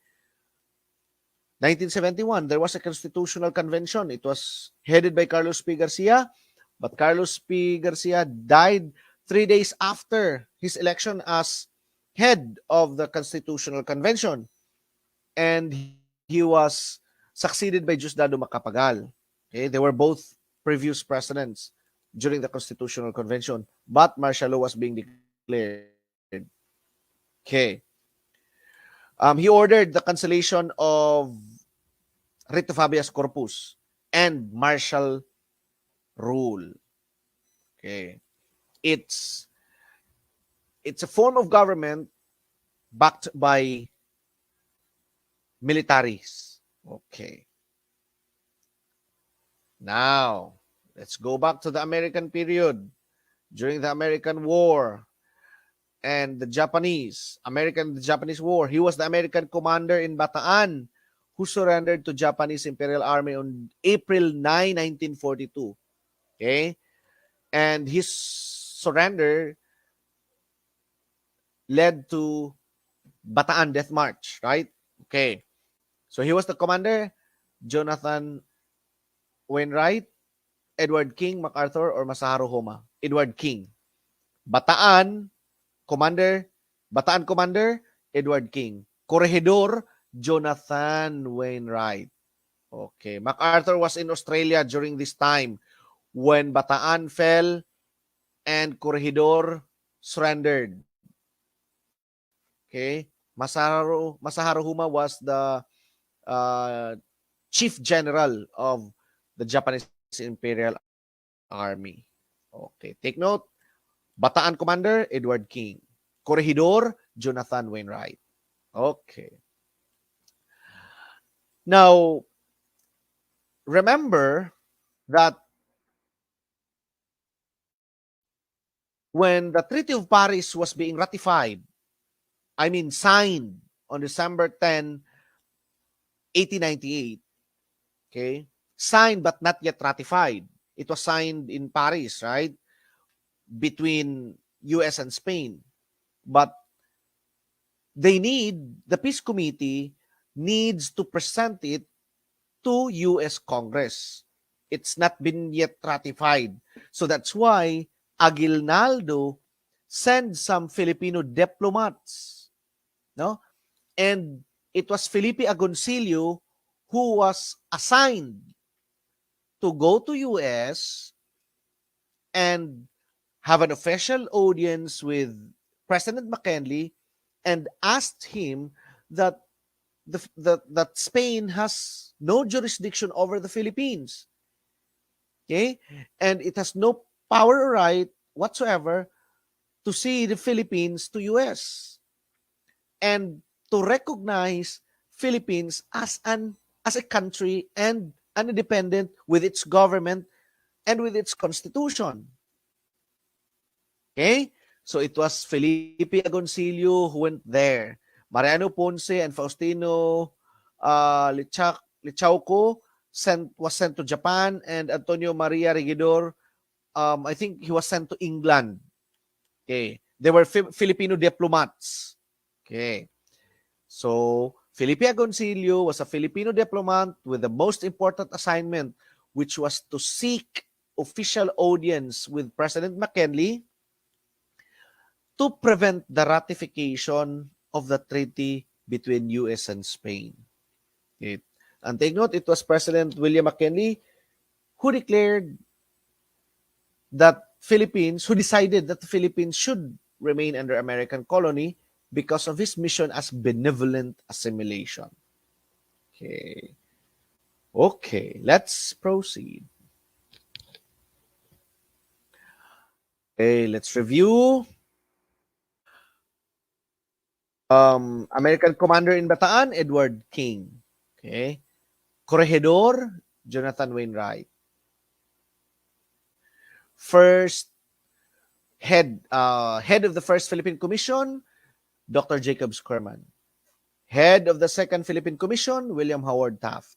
1971, there was a constitutional convention. It was headed by Carlos P. Garcia, but Carlos P. Garcia died 3 days after his election as head of the Constitutional Convention. And he was succeeded by Diosdado Macapagal. Okay? They were both previous presidents during the Constitutional Convention, but martial law was being declared. Okay. He ordered the cancellation of writ of habeas corpus and martial rule. Okay. It's a form of government backed by militaries. Okay. Now, let's go back to the American period. During the American War and the Japanese War, he was the American commander in Bataan who surrendered to Japanese Imperial Army on April 9, 1942. Okay? And his surrender led to Bataan Death March, right? Okay. So he was the commander, Jonathan Wainwright, Edward King, MacArthur, or Masaharu Homa. Edward King. Bataan Commander, Edward King. Corregidor, Jonathan Wainwright. Okay. MacArthur was in Australia during this time when Bataan fell and Corregidor surrendered. Okay. Masaharu Homa was the chief general of the Japanese Imperial Army. Okay. Take note. Bataan Commander, Edward King. Corregidor, Jonathan Wainwright. Okay. Now, remember that when the Treaty of Paris was being signed on December 10, 1898, okay? Signed but not yet ratified. It was signed in Paris, right? Between US and Spain. But the Peace Committee needs to present it to US Congress. It's not been yet ratified. So that's why Aguinaldo sent some Filipino diplomats. No? And it was Felipe Agoncillo who was assigned to go to US and have an official audience with President McKinley and asked him that that Spain has no jurisdiction over the Philippines. Okay? And it has no power or right whatsoever to see the Philippines to US and to recognize Philippines as a country and an independent with its government and with its constitution. Okay? So it was Felipe Agoncillo who went there. Mariano Ponce and Faustino Lichauco was sent to Japan, and Antonio Maria Regidor, I think he was sent to England. Okay. They were Filipino diplomats. Okay. So, Felipe Agoncillo was a Filipino diplomat with the most important assignment, which was to seek official audience with President McKinley to prevent the ratification of the treaty between US and Spain. Okay. And take note, it was President William McKinley who declared that who decided that the Philippines should remain under American colony because of his mission as benevolent assimilation. Okay. Okay, let's proceed. Okay, let's review. American commander in Bataan, Edward King. Okay. Corregidor, Jonathan Wainwright. First head of the first Philippine Commission, Dr. Jacob Skerman. Head of the second Philippine Commission, William Howard Taft.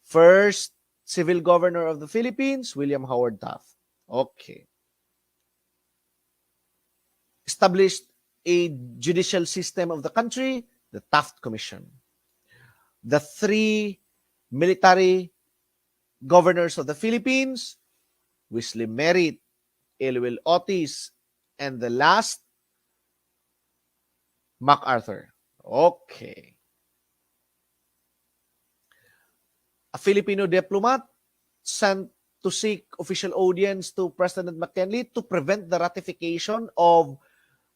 First civil governor of the Philippines, William Howard Taft. Okay. Established a judicial system of the country, the Taft Commission. The three military governors of the Philippines, Wesley Merritt, Elwell Otis, and the last, MacArthur. Okay. A Filipino diplomat sent to seek official audience to President McKinley to prevent the ratification of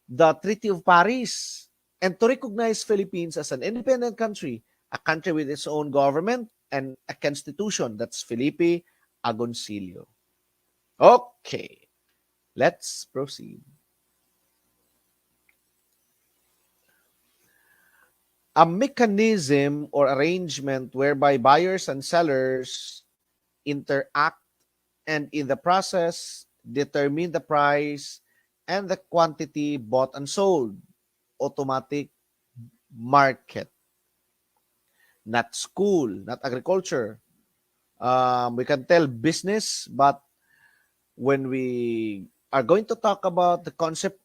the Treaty of Paris and to recognize Philippines as an independent country, a country with its own government and a constitution. That's Felipe Agoncillo. Okay, let's proceed. A mechanism or arrangement whereby buyers and sellers interact and in the process determine the price and the quantity bought and sold. Automatic market. Not school, not agriculture. We can tell business, but when we are going to talk about the concept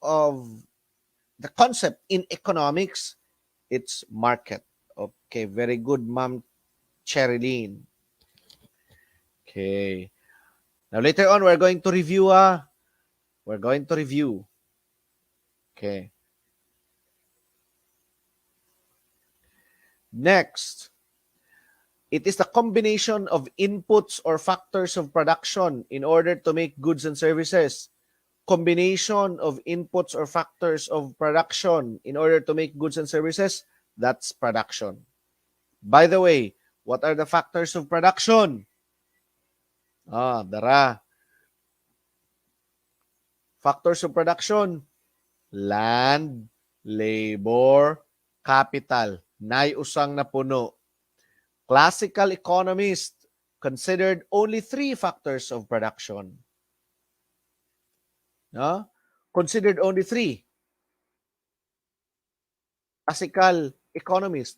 in economics, it's market. Okay, very good, Ma'am Cherilyn. Okay. Now later on, we're going to review. We're going to review. Okay. Next, it is the combination of inputs or factors of production in order to make goods and services. Combination of inputs or factors of production in order to make goods and services, that's production. By the way, what are the factors of production? Dara. Factors of production, land, labor, capital. Nay usang na puno. Classical economists considered only 3 factors of production. Considered only 3. Classical economists.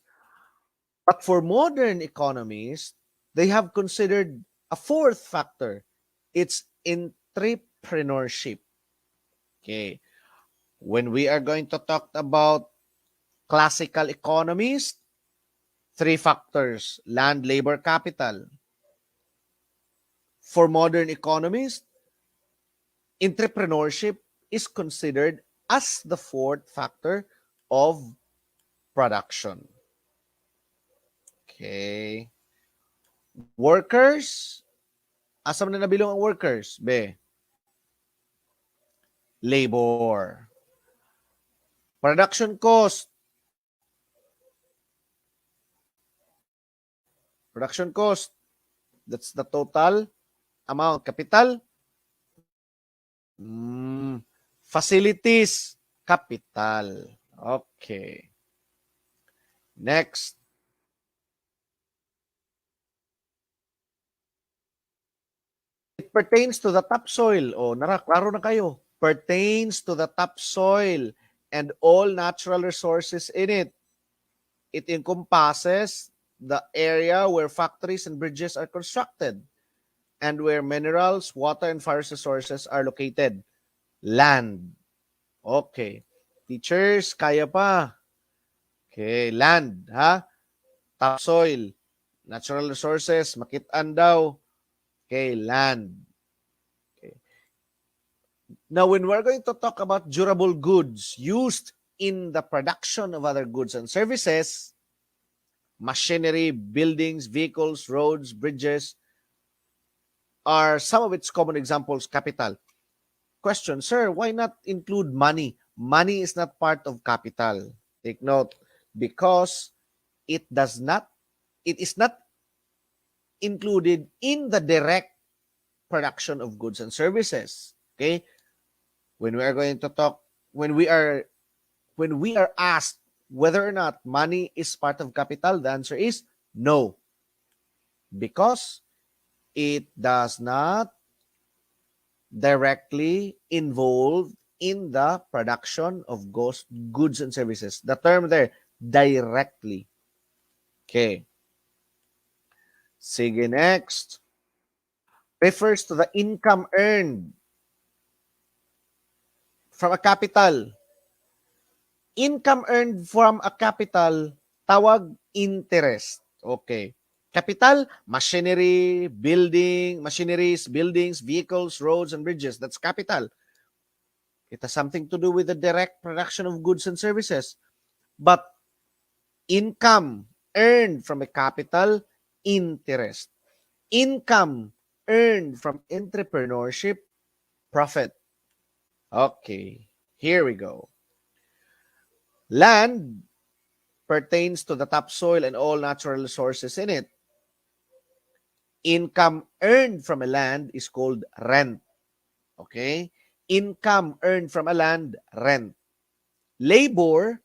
But for modern economists, they have considered a 4th factor. It's entrepreneurship. Okay. When we are going to talk about classical economists, 3 factors: land, labor, capital. For modern economists, entrepreneurship is considered as the 4th factor of production. Okay. Workers. Asa man na nabilong ang workers? Be. Labor. Production cost. Production cost. That's the total amount. Capital. Facilities, capital. Okay. Next. It pertains to the topsoil. O, klaro na kayo. Pertains to the topsoil and all natural resources in it. It encompasses the area where factories and bridges are constructed and where minerals, water, and forest resources are located. Land. Okay. Teachers, kaya pa. Okay, land, ha? Topsoil. Natural resources, makitaan daw. Okay, land. Okay. Now, when we're going to talk about durable goods used in the production of other goods and services, machinery, buildings, vehicles, roads, bridges are some of its common examples. Capital. Question, sir, why not include money? Money is not part of capital. Take note, because it is not included in the direct production of goods and services. Okay? When we are going to talk, when we are asked whether or not money is part of capital, the answer is no. Because it does not directly involve in the production of goods and services. The term there, directly. Okay. Sige, next. Refers to the income earned from a capital. Income earned from a capital, tawag interest. Okay. Capital, machineries, buildings, vehicles, roads, and bridges. That's capital. It has something to do with the direct production of goods and services. But income earned from a capital, interest. Income earned from entrepreneurship, profit. Okay, here we go. Land pertains to the topsoil and all natural resources in it. Income earned from a land is called rent. Okay? Income earned from a land, rent. Labor,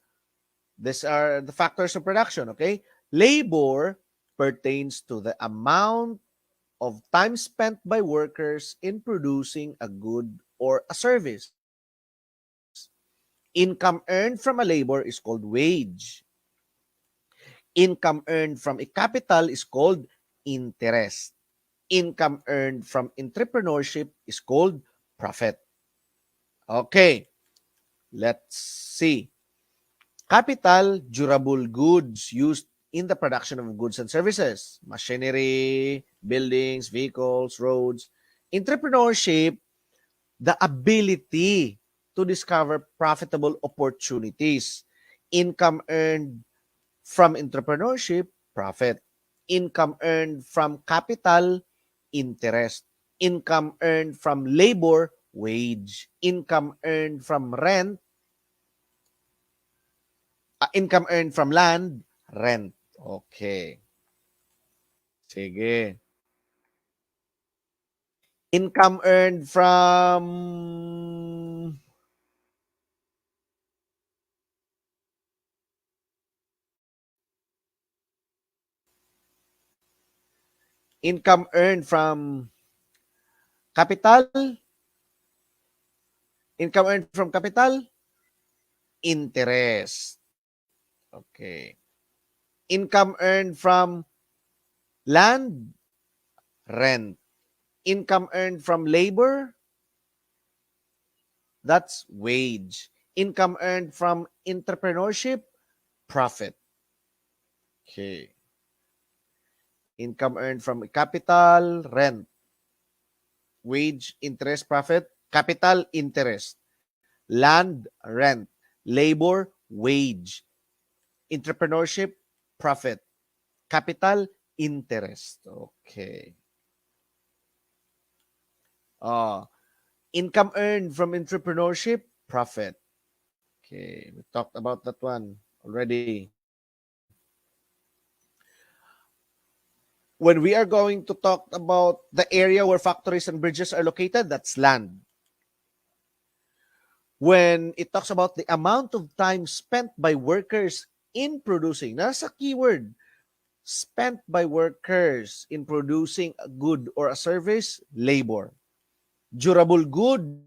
these are the factors of production. Okay? Labor pertains to the amount of time spent by workers in producing a good or a service. Income earned from a labor is called wage. Income earned from a capital is called interest. Income earned from entrepreneurship is called profit. Okay, let's see. Capital, durable goods used in the production of goods and services. Machinery, buildings, vehicles, roads. Entrepreneurship, the ability to discover profitable opportunities. Income earned from entrepreneurship, profit. Income earned from capital, interest. Income earned from labor, wage. Income earned from rent, income earned from land, rent. Okay. Sige. Income earned from capital, income earned from capital, interest. Okay. Income earned from land, rent. Income earned from labor, that's wage. Income earned from entrepreneurship, profit. Okay. Income earned from capital, rent. Wage, interest, profit. Capital, interest. Land, rent. Labor, wage. Entrepreneurship, profit. Capital, interest. Okay. Income earned from entrepreneurship, profit. Okay, we talked about that one already. When we are going to talk about the area where factories and bridges are located, that's land. when it talks about the amount of time spent by workers in producing, nasa keyword, spent by workers in producing a good or a service, labor. Durable goods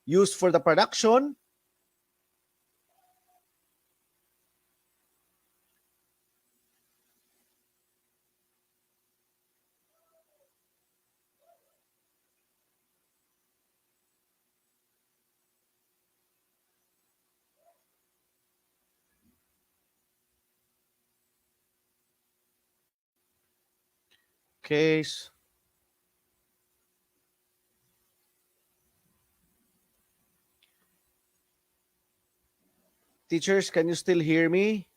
used for the production, case. Teachers, can you still hear me?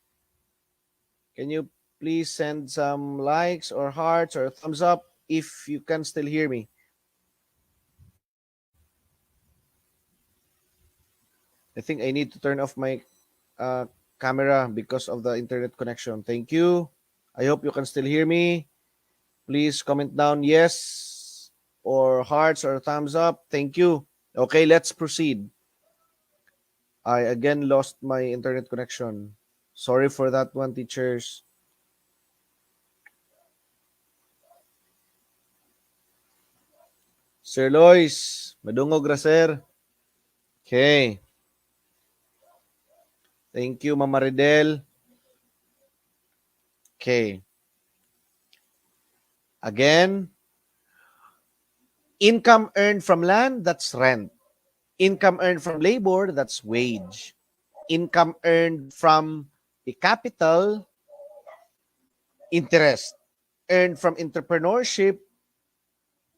Can you please send some likes or hearts or thumbs up if you can still hear me? I think I need to turn off my camera because of the internet connection. Thank you. I hope you can still hear me. Please comment down yes or hearts or thumbs up. Thank you. Okay, let's proceed. I again lost my internet connection. Sorry for that one, teachers. Sir Lois, madungog ra sir. Okay. Thank you, Mama Redel. Okay. Again, income earned from land, that's rent. Income earned from labor, that's wage. Income earned from the capital, interest. Earned from entrepreneurship,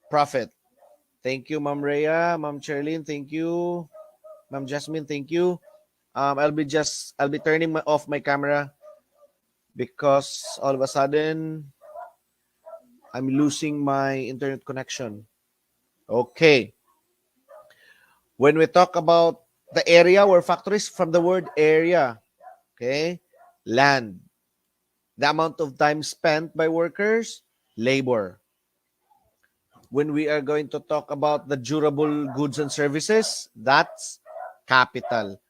profit. Thank you, Ma'am Rhea, Ma'am Charlene, thank you. Ma'am Jasmine, thank you. I'll be turning off my camera because all of a sudden I'm losing my internet connection. Okay. When we talk about the area where factories, from the word area, okay, land. The amount of time spent by workers, labor. When we are going to talk about the durable goods and services, that's capital.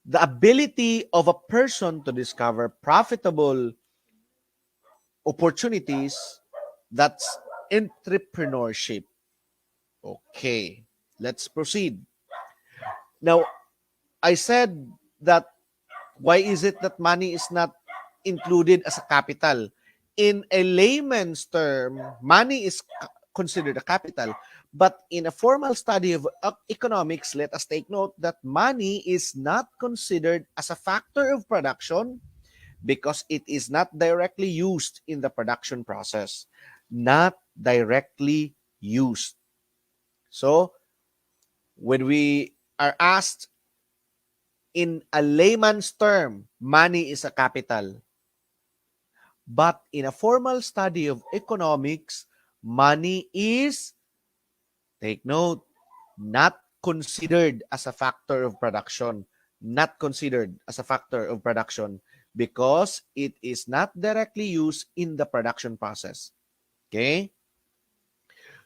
The ability of a person to discover profitable opportunities, that's entrepreneurship. Okay, let's proceed. Now, I said that why is it that money is not included as a capital? In a layman's term, money is considered a capital. But in a formal study of economics, let us take note that money is not considered as a factor of production because it is not directly used in the production process. Not directly used. So, when we are asked in a layman's term, money is a capital. But in a formal study of economics, money is, take note, not considered as a factor of production. Not considered as a factor of production because it is not directly used in the production process. Okay?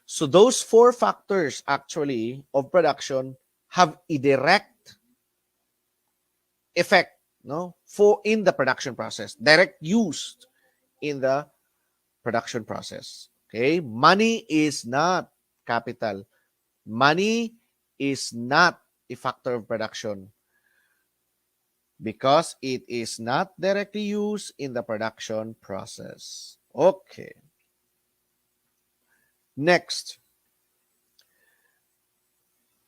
So those four factors actually of production have a direct effect, no, for in the production process, direct use in the production process. Okay? Money is not capital. Money is not a factor of production because it is not directly used in the production process. Okay. Next.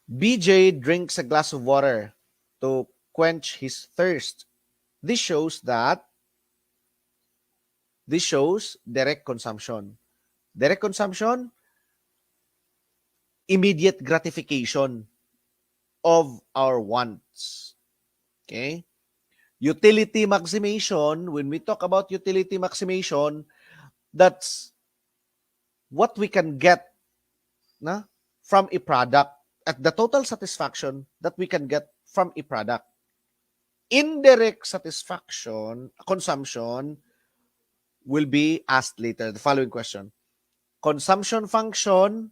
BJ drinks a glass of water to quench his thirst. This shows direct consumption. Direct consumption, immediate gratification of our wants. Okay? Utility maximization, when we talk about utility maximization, that's what we can get na, from a product at the total satisfaction that we can get from a product. Indirect satisfaction, consumption, will be asked later. The following question. consumption function,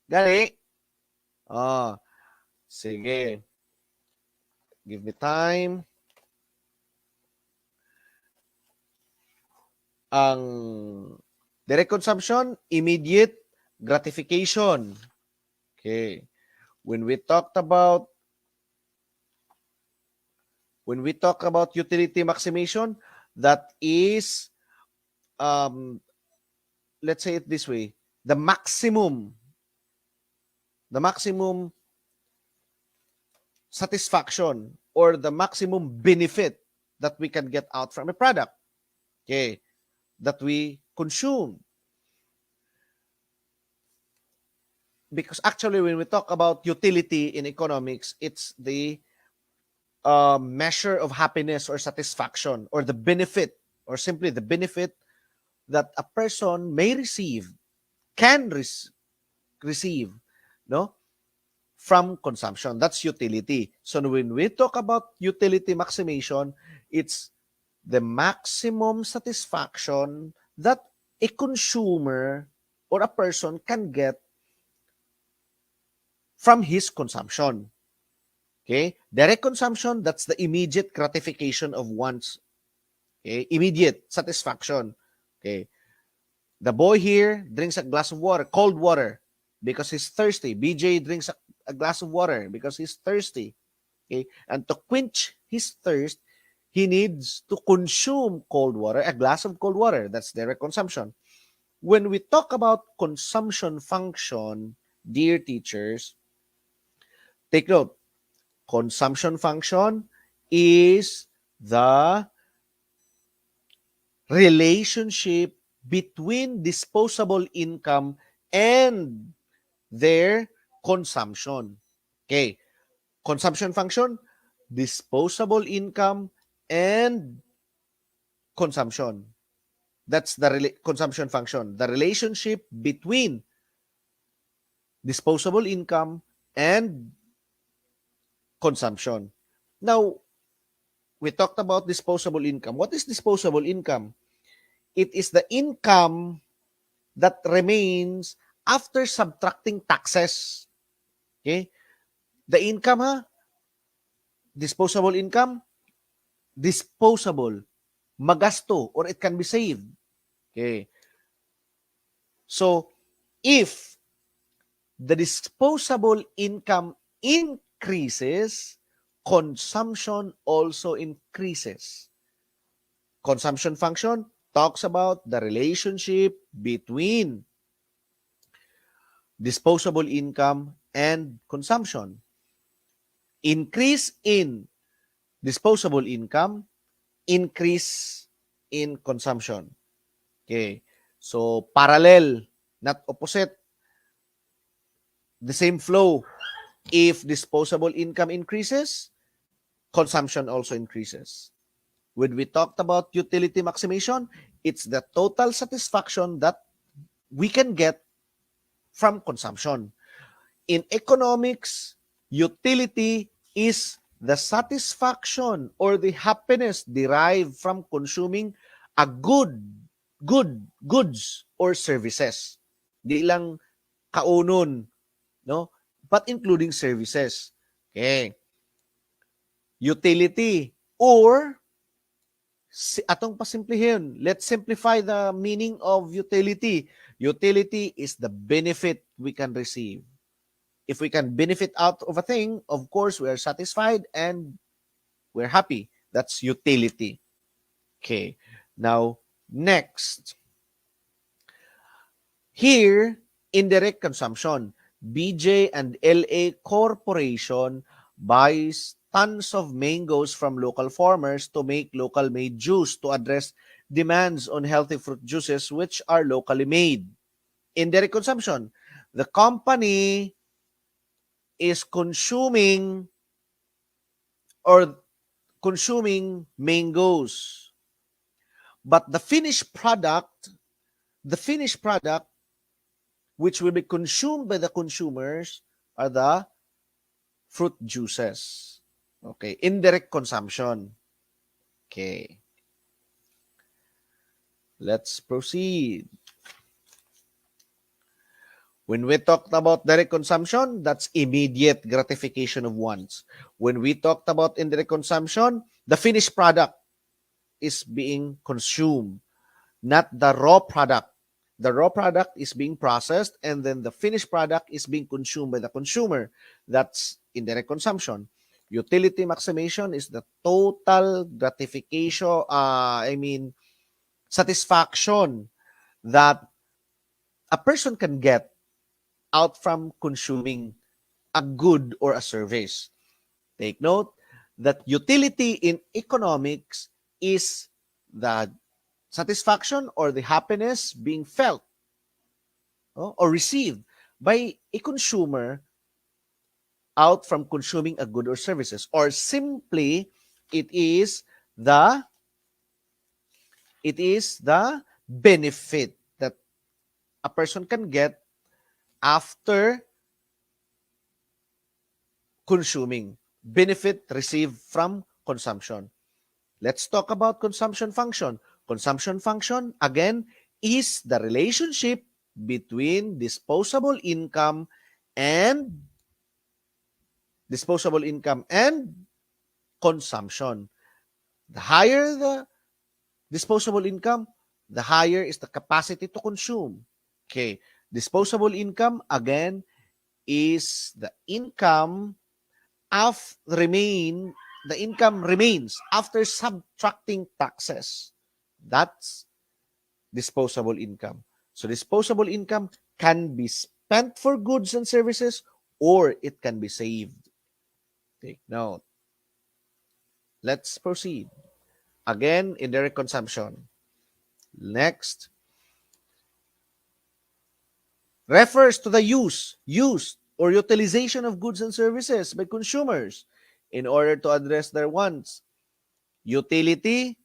gali. Oh, sige. Give me time. Ang direct consumption, immediate gratification. Okay. When we talk about utility maximization, that is, let's say it this way, the maximum satisfaction or the maximum benefit that we can get out from a product, okay, that we consume. Because actually, when we talk about utility in economics, it's the measure of happiness or satisfaction, or the benefit, or simply the benefit that a person may receive, can receive, no, from consumption. That's utility. So when we talk about utility maximization, it's the maximum satisfaction that a consumer or a person can get from his consumption. Okay? Direct consumption, that's the immediate gratification of one's, okay, immediate satisfaction. Okay? The boy here drinks a glass of water, cold water, because he's thirsty. BJ drinks a glass of water because he's thirsty. Okay? And to quench his thirst, he needs to consume cold water, a glass of cold water. That's direct consumption. When we talk about consumption function, dear teachers, take note, consumption function is the relationship between disposable income and their consumption. Okay. Consumption function, disposable income, and consumption. That's the consumption function. The relationship between disposable income and consumption. Now, we talked about disposable income. What is disposable income? It is the income that remains after subtracting taxes. Okay? The income, disposable income, disposable, magasto, or it can be saved. Okay? So, if the disposable income increases, consumption also increases. Consumption function talks about the relationship between disposable income and consumption. Increase in disposable income, increase in consumption. Okay. So, parallel, not opposite. The same flow. If disposable income increases, consumption also increases. When we talked about utility maximization, it's the total satisfaction that we can get from consumption. In economics, utility is the satisfaction or the happiness derived from consuming a goods or services. Di lang kaunon, no? But including services. Okay. Utility or atong pasimplihin. Let's simplify the meaning of utility. Utility is the benefit we can receive. If we can benefit out of a thing, of course, we are satisfied and we're happy. That's utility. Okay. Now, next. Here, indirect consumption. BJ and LA Corporation buys tons of mangoes from local farmers to make local-made juice to address demands on healthy fruit juices which are locally made. Indirect consumption. The company is consuming mangoes. But the finished product which will be consumed by the consumers are the fruit juices. Okay, indirect consumption. Okay. Let's proceed. When we talked about direct consumption, that's immediate gratification of wants. When we talked about indirect consumption, the finished product is being consumed, not the raw product. The raw product is being processed and then the finished product is being consumed by the consumer. That's indirect consumption. Utility maximization is the total gratification, satisfaction that a person can get out from consuming a good or a service. Take note that utility in economics is the satisfaction or the happiness being felt or received by a consumer out from consuming a good or services, or simply it is the benefit that a person can get after consuming, benefit received from consumption. Let's talk about consumption function. Consumption function, again, is the relationship between and consumption. The higher the disposable income, the higher is the capacity to consume. Okay. Disposable income, again, is the income remains after subtracting taxes. That's disposable income. So disposable income can be spent for goods and services or it can be saved. Take note. Let's proceed. Again, indirect consumption. Next, refers to the use, or utilization of goods and services by consumers in order to address their wants. Utility,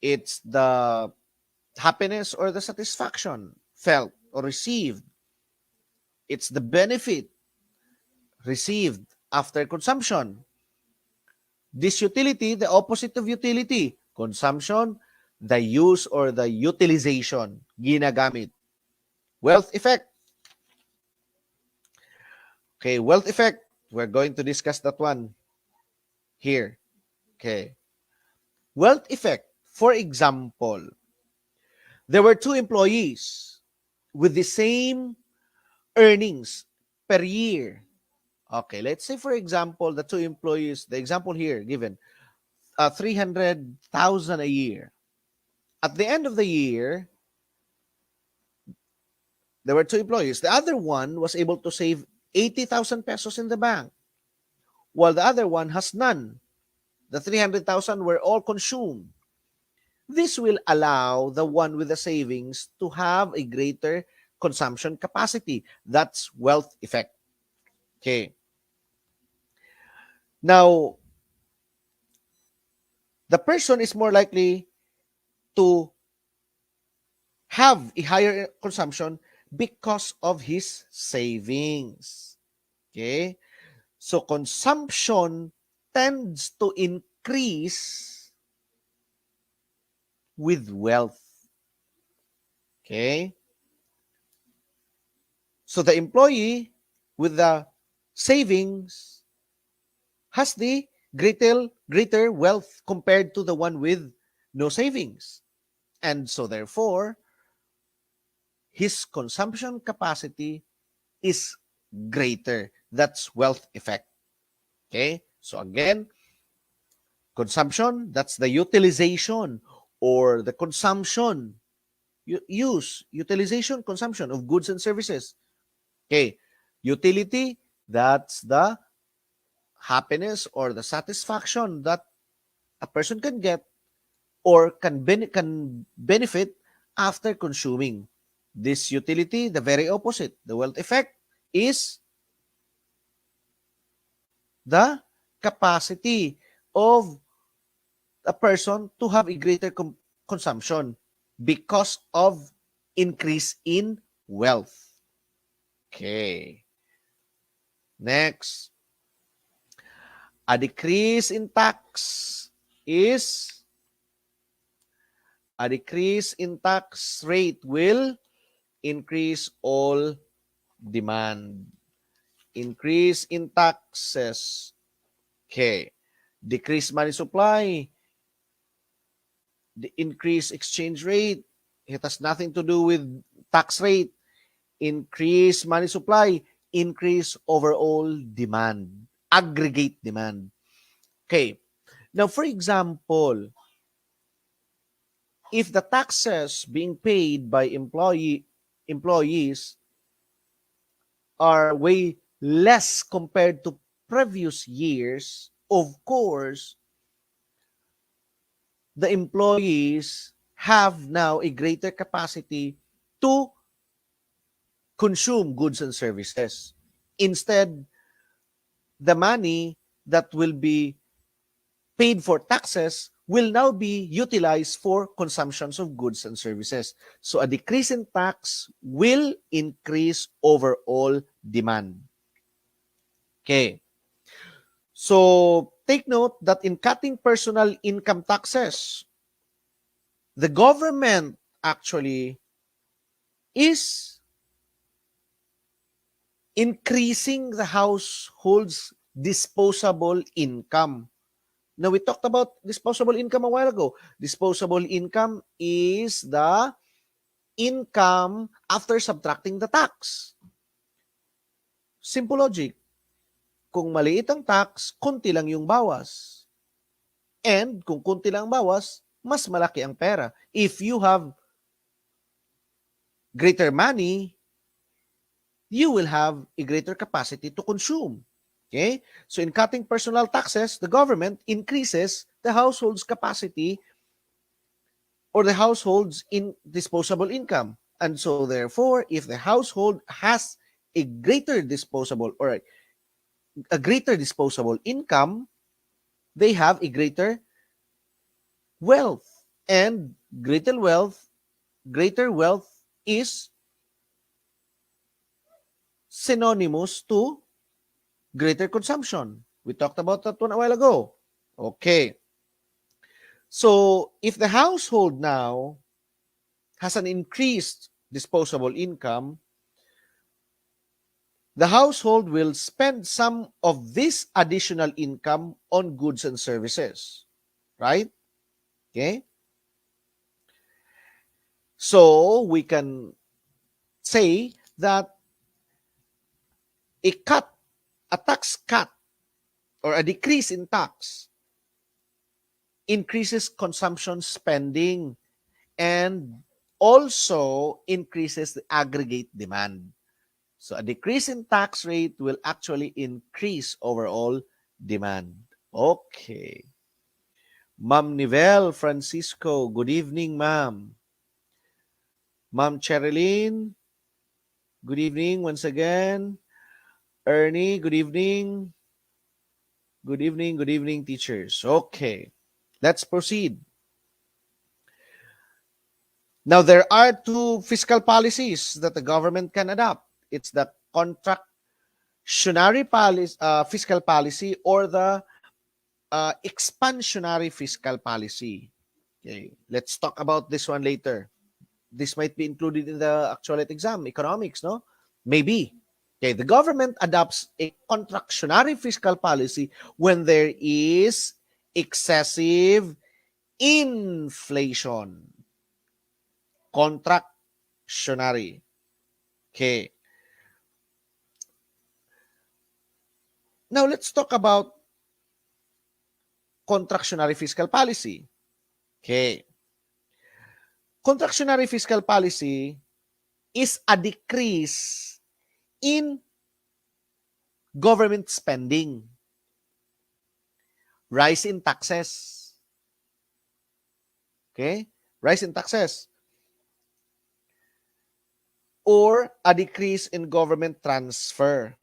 it's the happiness or the satisfaction felt or received. It's the benefit received after consumption. Disutility, the opposite of utility. Consumption, the use or the utilization, ginagamit. Wealth effect. Okay, wealth effect. We're going to discuss that one here. Okay. Wealth effect. For example, there were two employees with the same earnings per year. Okay, let's say, for example, the two employees, the example here given, 300,000 a year. At the end of the year, there were two employees. The other one was able to save 80,000 pesos in the bank, while the other one has none. The 300,000 were all consumed. This will allow the one with the savings to have a greater consumption capacity. That's wealth effect. Okay. Now, the person is more likely to have a higher consumption because of his savings. Okay? So, consumption tends to increase with wealth. Okay? So, the employee with the savings has the greater wealth compared to the one with no savings. And so, therefore, his consumption capacity is greater. That's wealth effect. Okay? So, again, consumption, that's the utilization or the consumption, utilization, consumption of goods and services. Okay. Utility, that's the happiness or the satisfaction that a person can get or can benefit after consuming. This utility, the very opposite. The wealth effect is the capacity of a person to have a greater consumption because of increase in wealth. Okay. Next. A decrease in tax rate will increase all demand. Increase in taxes. Okay. Decrease money supply. The increase exchange rate. It has nothing to do with tax rate. Increase money supply. Increase overall demand. Aggregate demand. Okay. Now, for example, if the taxes being paid by employees are way less compared to previous years, of course, the employees have now a greater capacity to consume goods and services. Instead, the money that will be paid for taxes will now be utilized for consumptions of goods and services. So a decrease in tax will increase overall demand. Okay. So take note that in cutting personal income taxes, the government actually is increasing the household's disposable income. Now, we talked about disposable income a while ago. Disposable income is the income after subtracting the tax. Simple logic. Kung maliit ang tax, konti lang yung bawas. And kung konti lang bawas, mas malaki ang pera. If you have greater money, you will have a greater capacity to consume. Okay? So in cutting personal taxes, the government increases the household's capacity or the household's disposable income. And so therefore, if the household has a greater disposable or a greater disposable income, they have a greater wealth. And greater wealth is synonymous to greater consumption. We talked about that one a while ago. Okay. So if the household now has an increased disposable income, the household will spend some of this additional income on goods and services. Right? Okay? So we can say that a tax cut, or a decrease in tax increases consumption spending and also increases the aggregate demand. So a decrease in tax rate will actually increase overall demand. Okay. Ma'am Nivel Francisco, good evening, ma'am. Ma'am Cherilyn, good evening once again. Ernie, good evening. Good evening, teachers. Okay, let's proceed. Now, there are two fiscal policies that the government can adopt. It's the contractionary fiscal policy or the expansionary fiscal policy. Okay, let's talk about this one later. This might be included in the actual exam, economics, no? Maybe. Okay, the government adopts a contractionary fiscal policy when there is excessive inflation. Contractionary. Okay. Now, let's talk about contractionary fiscal policy. Okay. Contractionary fiscal policy is a decrease in government spending, rise in taxes. Okay? Rise in taxes. Or a decrease in government transfer.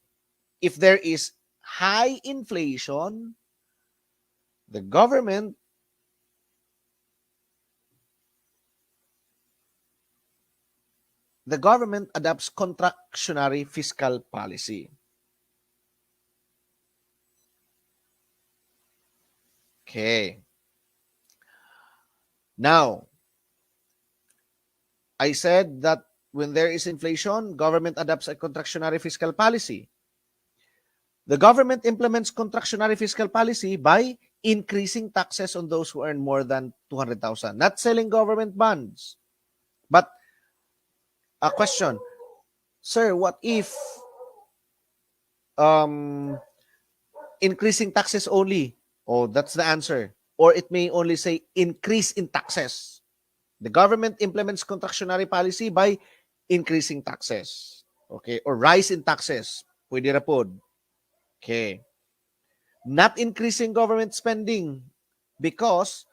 If there is high inflation, the government adopts contractionary fiscal policy. Okay. Now, I said that when there is inflation, government adopts a contractionary fiscal policy. The government implements contractionary fiscal policy by increasing taxes on those who earn more than 200,000, not selling government bonds. But a question, sir, what if um, increasing taxes only? Oh, that's the answer. Or it may only say increase in taxes. The government implements contractionary policy by increasing taxes. Okay? Or rise in taxes. Pwede ra pod. Okay. Not increasing government spending because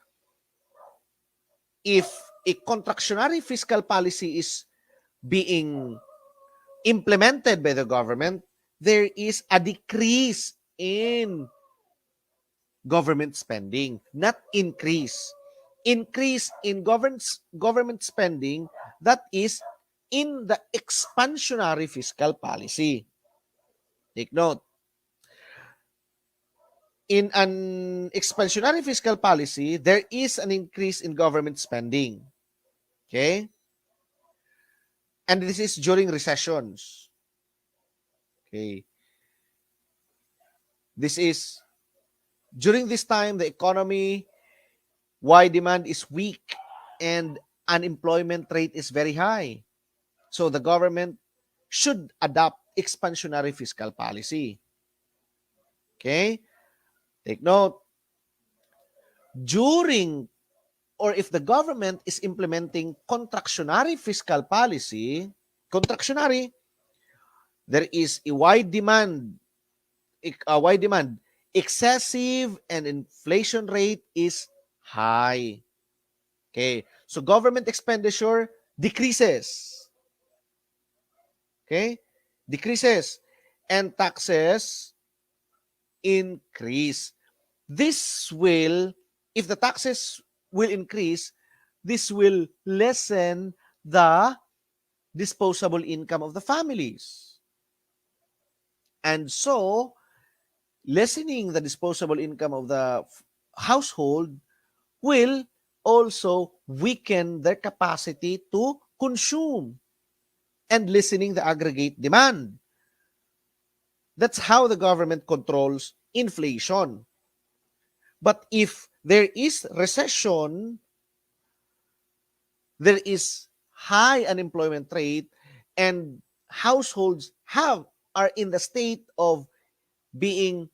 if a contractionary fiscal policy is being implemented by the government, there is a decrease in government spending, not increase. Increase in government spending, that is in the expansionary fiscal policy. Take note. In an expansionary fiscal policy, there is an increase in government spending. Okay? And this is during recessions. Okay? This is, during this time, the economy, why demand is weak and unemployment rate is very high. So the government should adopt expansionary fiscal policy. Okay? Take note. During, or if the government is implementing contractionary fiscal policy, contractionary, there is a wide demand, excessive, and inflation rate is high. Okay, so government expenditure decreases. Okay, decreases, and taxes increase. This will, if the taxes will increase, this will lessen the disposable income of the families. And so, lessening the disposable income of the household will also weaken their capacity to consume and lessening the aggregate demand. That's how the government controls inflation. But if there is recession, there is high unemployment rate, and households are in the state of being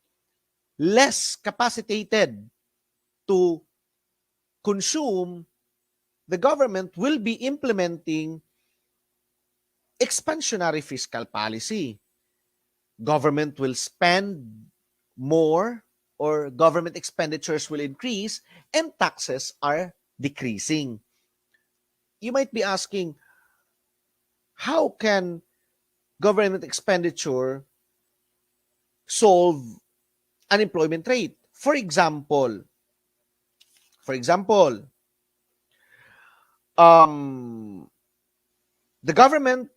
less capacitated to consume, the government will be implementing expansionary fiscal policy. Government will spend more, or government expenditures will increase, and taxes are decreasing. You might be asking, how can government expenditure solve unemployment rate? For example, the government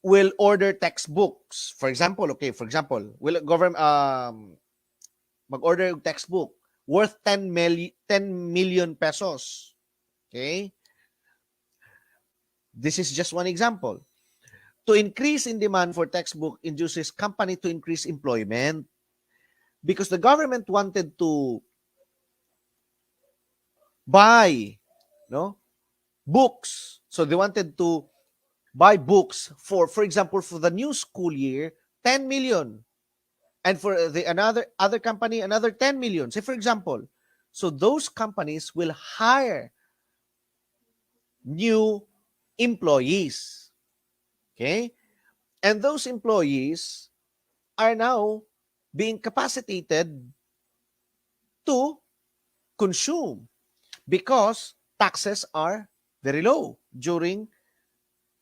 will order textbooks. For example, will government mag-order ng textbook worth 10 million pesos. Okay? This is just one example. To increase in demand for textbook induces company to increase employment, because the government wanted to buy books. So they wanted to buy books for example, for the new school year, 10 million. And for the other company, another 10 million. Say for example, so those companies will hire new employees. Okay? And those employees are now being capacitated to consume because taxes are very low during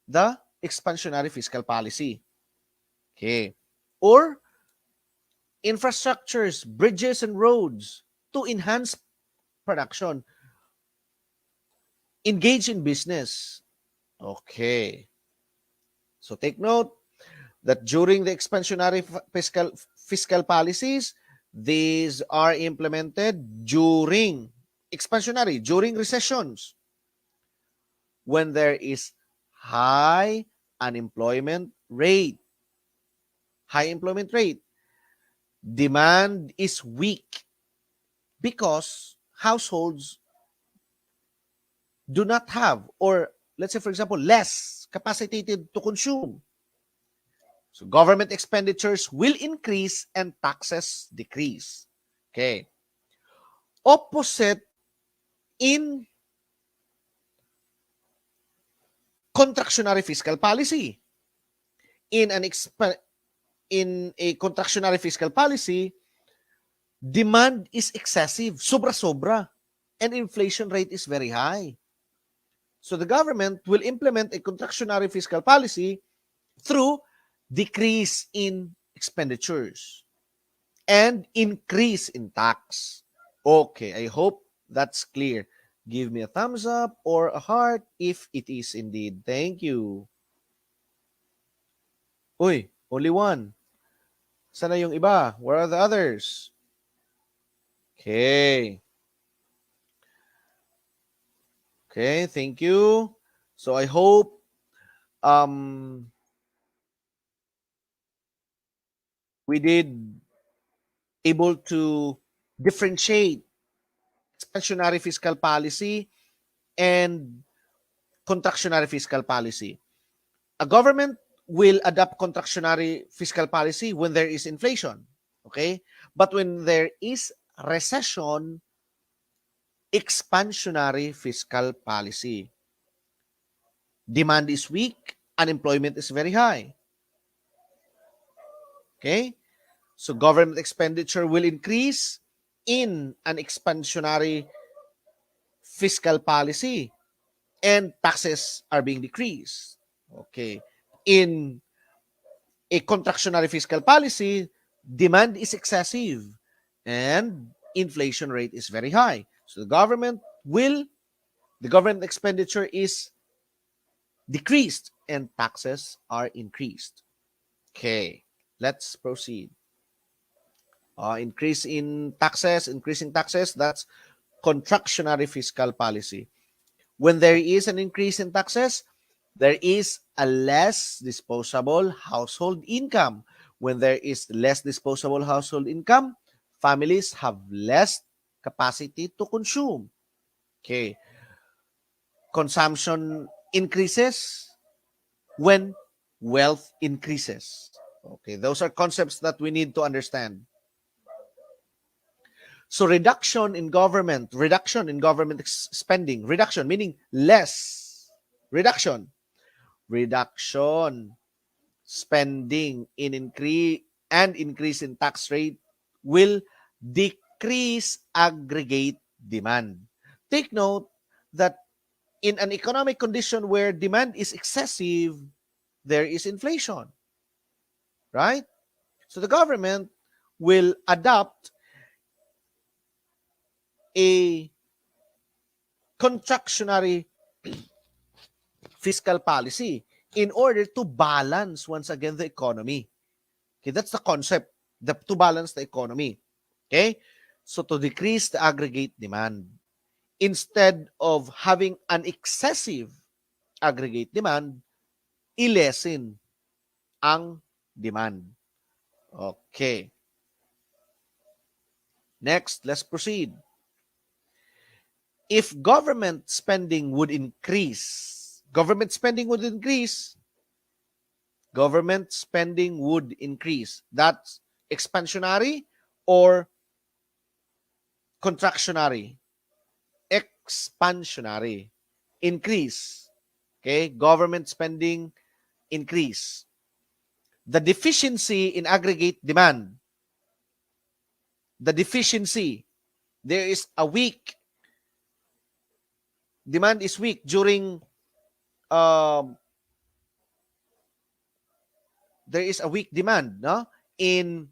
the expansionary fiscal policy. Okay. Or infrastructures, bridges and roads to enhance production. Engage in business. Okay. So take note that during the expansionary fiscal policies, these are implemented during recessions, when there is high unemployment rate. High employment rate. Demand is weak because households do not have, or let's say, for example, less capacitated to consume. So government expenditures will increase and taxes decrease. Okay. Opposite in contractionary fiscal policy. In a contractionary fiscal policy, demand is excessive, sobra-sobra, and inflation rate is very high. So the government will implement a contractionary fiscal policy through decrease in expenditures and increase in tax. Okay, I hope that's clear. Give me a thumbs up or a heart if it is indeed. Thank you. Uy, only one. Sana yung iba? Where are the others? Okay. Okay, thank you. So I hope um we did able to differentiate expansionary fiscal policy and contractionary fiscal policy. A government will adopt contractionary fiscal policy when there is inflation, okay? But when there is recession, expansionary fiscal policy. Demand is weak, unemployment is very high. Okay? So government expenditure will increase in an expansionary fiscal policy and taxes are being decreased. Okay. In a contractionary fiscal policy, demand is excessive and inflation rate is very high. So the government expenditure is decreased and taxes are increased. Okay, let's proceed. Increasing taxes, that's contractionary fiscal policy. When there is an increase in taxes, there is a less disposable household income. When there is less disposable household income, families have less capacity to consume. Okay. Consumption increases when wealth increases. Okay, those are concepts that we need to understand. So reduction in government spending, reduction meaning less, reduction spending in increase in tax rate will decrease aggregate demand. Take note that in an economic condition where demand is excessive, there is inflation, right? So the government will adopt a contractionary fiscal policy in order to balance once again the economy. Okay, that's the concept, to balance the economy. Okay, so to decrease the aggregate demand, instead of having an excessive aggregate demand, i-lessen ang demand. Okay. Next, let's proceed. If government spending would increase, government spending would increase. That's expansionary or contractionary? Expansionary. Increase. Okay, government spending increase. The deficiency in aggregate demand. There is a weak demand is weak during there is a weak demand, no, in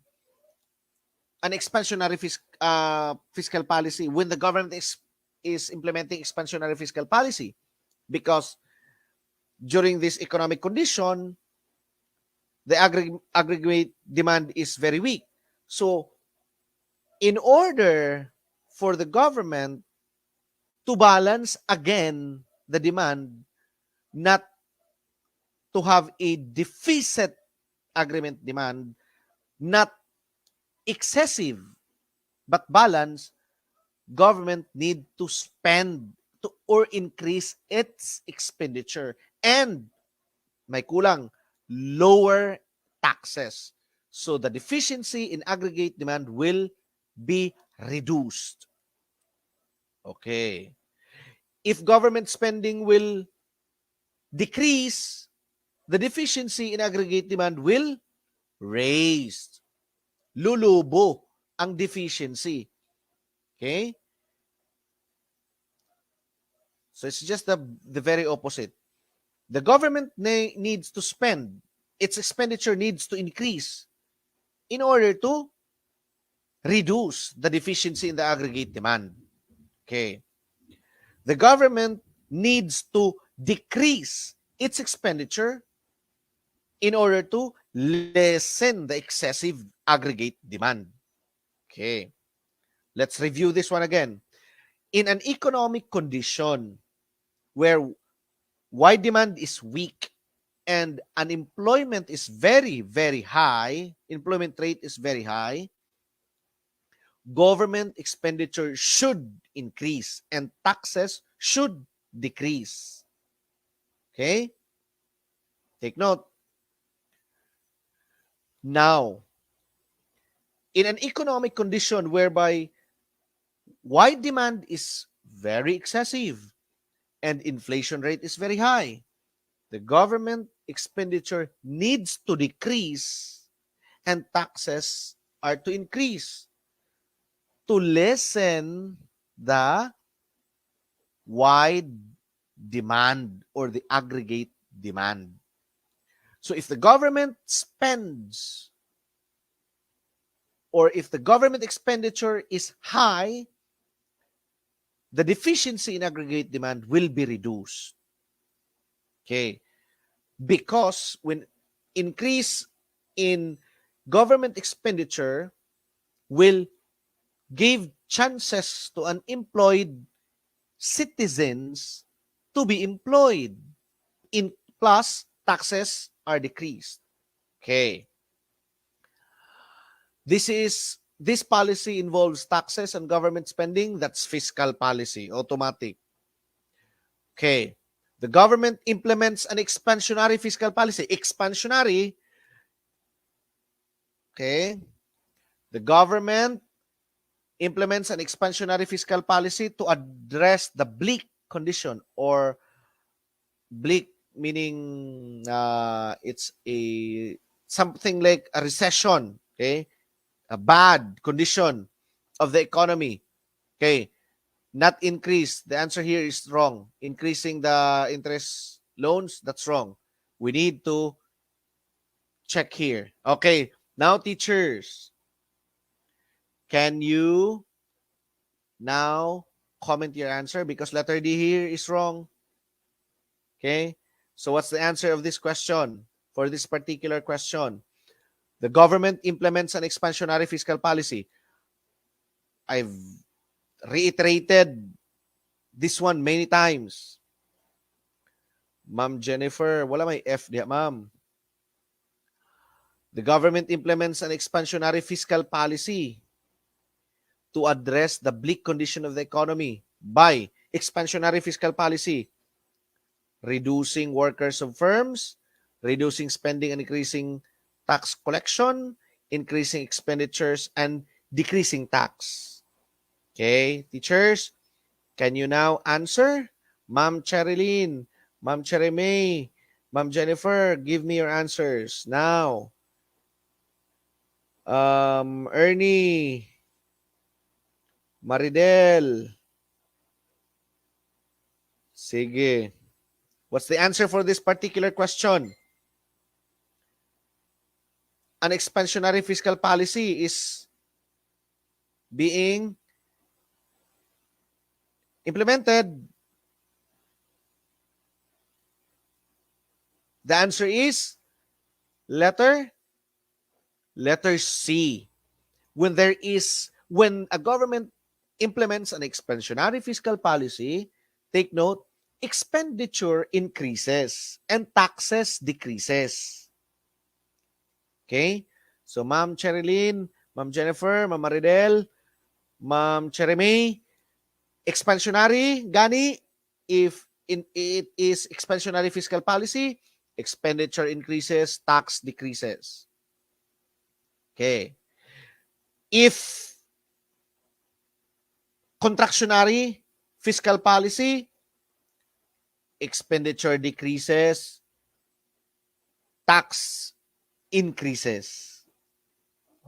an expansionary fiscal policy when the government is implementing expansionary fiscal policy, because during this economic condition the aggregate demand is very weak. So in order for the government to balance again the demand, not to have a deficit agreement demand, not excessive but balanced, government need to spend to or increase its expenditure and may kulang lower taxes. So the deficiency in aggregate demand will be reduced. Okay. If government spending will decrease, the deficiency in aggregate demand will raise. Lulubo ang deficiency. Okay? So it's just the very opposite. The government needs to spend. Its expenditure needs to increase in order to reduce the deficiency in the aggregate demand. Okay. The government needs to decrease its expenditure in order to lessen the excessive aggregate demand. Okay. Let's review this one again. In an economic condition where wide demand is weak and unemployment is very, very high, employment rate is very high, government expenditure should increase and taxes should decrease. Okay? Take note. Now, in an economic condition whereby wide demand is very excessive and inflation rate is very high, the government expenditure needs to decrease and taxes are to increase to lessen the wide demand or the aggregate demand. So if the government spends or if the government expenditure is high, the deficiency in aggregate demand will be reduced. Okay. Because when increase in government expenditure will give chances to unemployed citizens to be employed. In plus, taxes are decreased. Okay. This policy involves taxes and government spending. That's fiscal policy, automatic. Okay. The government implements an expansionary fiscal policy. Expansionary, okay. The government implements an expansionary fiscal policy to address the bleak condition, or bleak meaning it's a something like a recession, okay, a bad condition of the economy. Okay, not increase. The answer here is wrong. Increasing the interest loans, that's wrong. We need to check here. Okay, now teachers, can you now comment your answer because letter D here is wrong. Okay, so what's the answer of this question for this particular question? The government implements an expansionary fiscal policy. I've reiterated this one many times. Ma'am Jennifer, wala may F diya, ma'am. The government implements an expansionary fiscal policy to address the bleak condition of the economy by expansionary fiscal policy, reducing workers of firms, reducing spending and increasing tax collection, increasing expenditures, and decreasing tax. Okay, teachers, can you now answer? Ma'am Cherilyn, Ma'am Cheremay, Ma'am Jennifer, give me your answers now. Ernie, Maridel. Sige. What's the answer for this particular question? An expansionary fiscal policy is being implemented. The answer is letter C. When a government implements an expansionary fiscal policy, take note, expenditure increases and taxes decreases. Okay? So, Ma'am Cherilyn, Ma'am Jennifer, Ma'am Maridel, Ma'am Cheremy, expansionary, gani, if it is expansionary fiscal policy, expenditure increases, tax decreases. Okay. If contractionary fiscal policy, expenditure decreases, tax increases.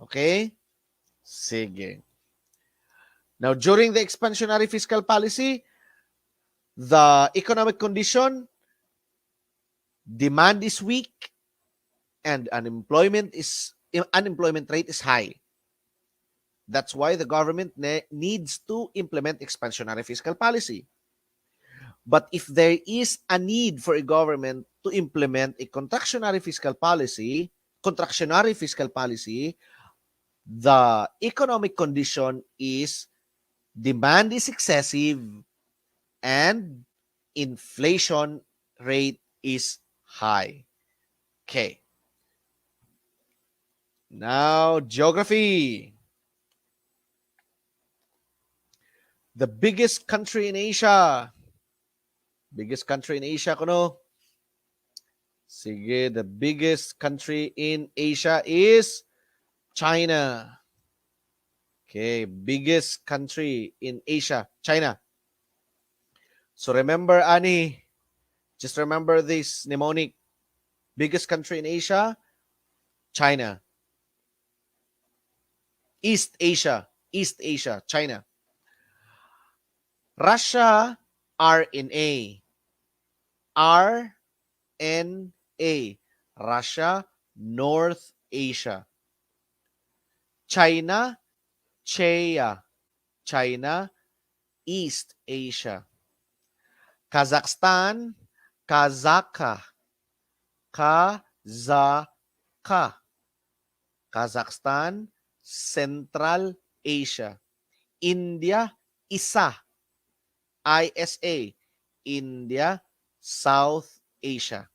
Okay? Sige. Now, during the expansionary fiscal policy, the economic condition, demand is weak, and unemployment rate is high. That's why the government needs to implement expansionary fiscal policy. But if there is a need for a government to implement a contractionary fiscal policy, the economic condition is demand is excessive and inflation rate is high. Okay. Now, geography. The biggest country in Asia. Biggest country in Asia, kuno. Sige, the biggest country in Asia is China. Okay, biggest country in Asia, China. So remember, Ani, just remember this mnemonic. Biggest country in Asia, China. East Asia, China. Russia, RNA. RNA. Russia, North Asia. China, CHEA. China, East Asia. Kazakhstan, Kazakha. Kazakhstan, Central Asia. India, ISA. India, South Asia.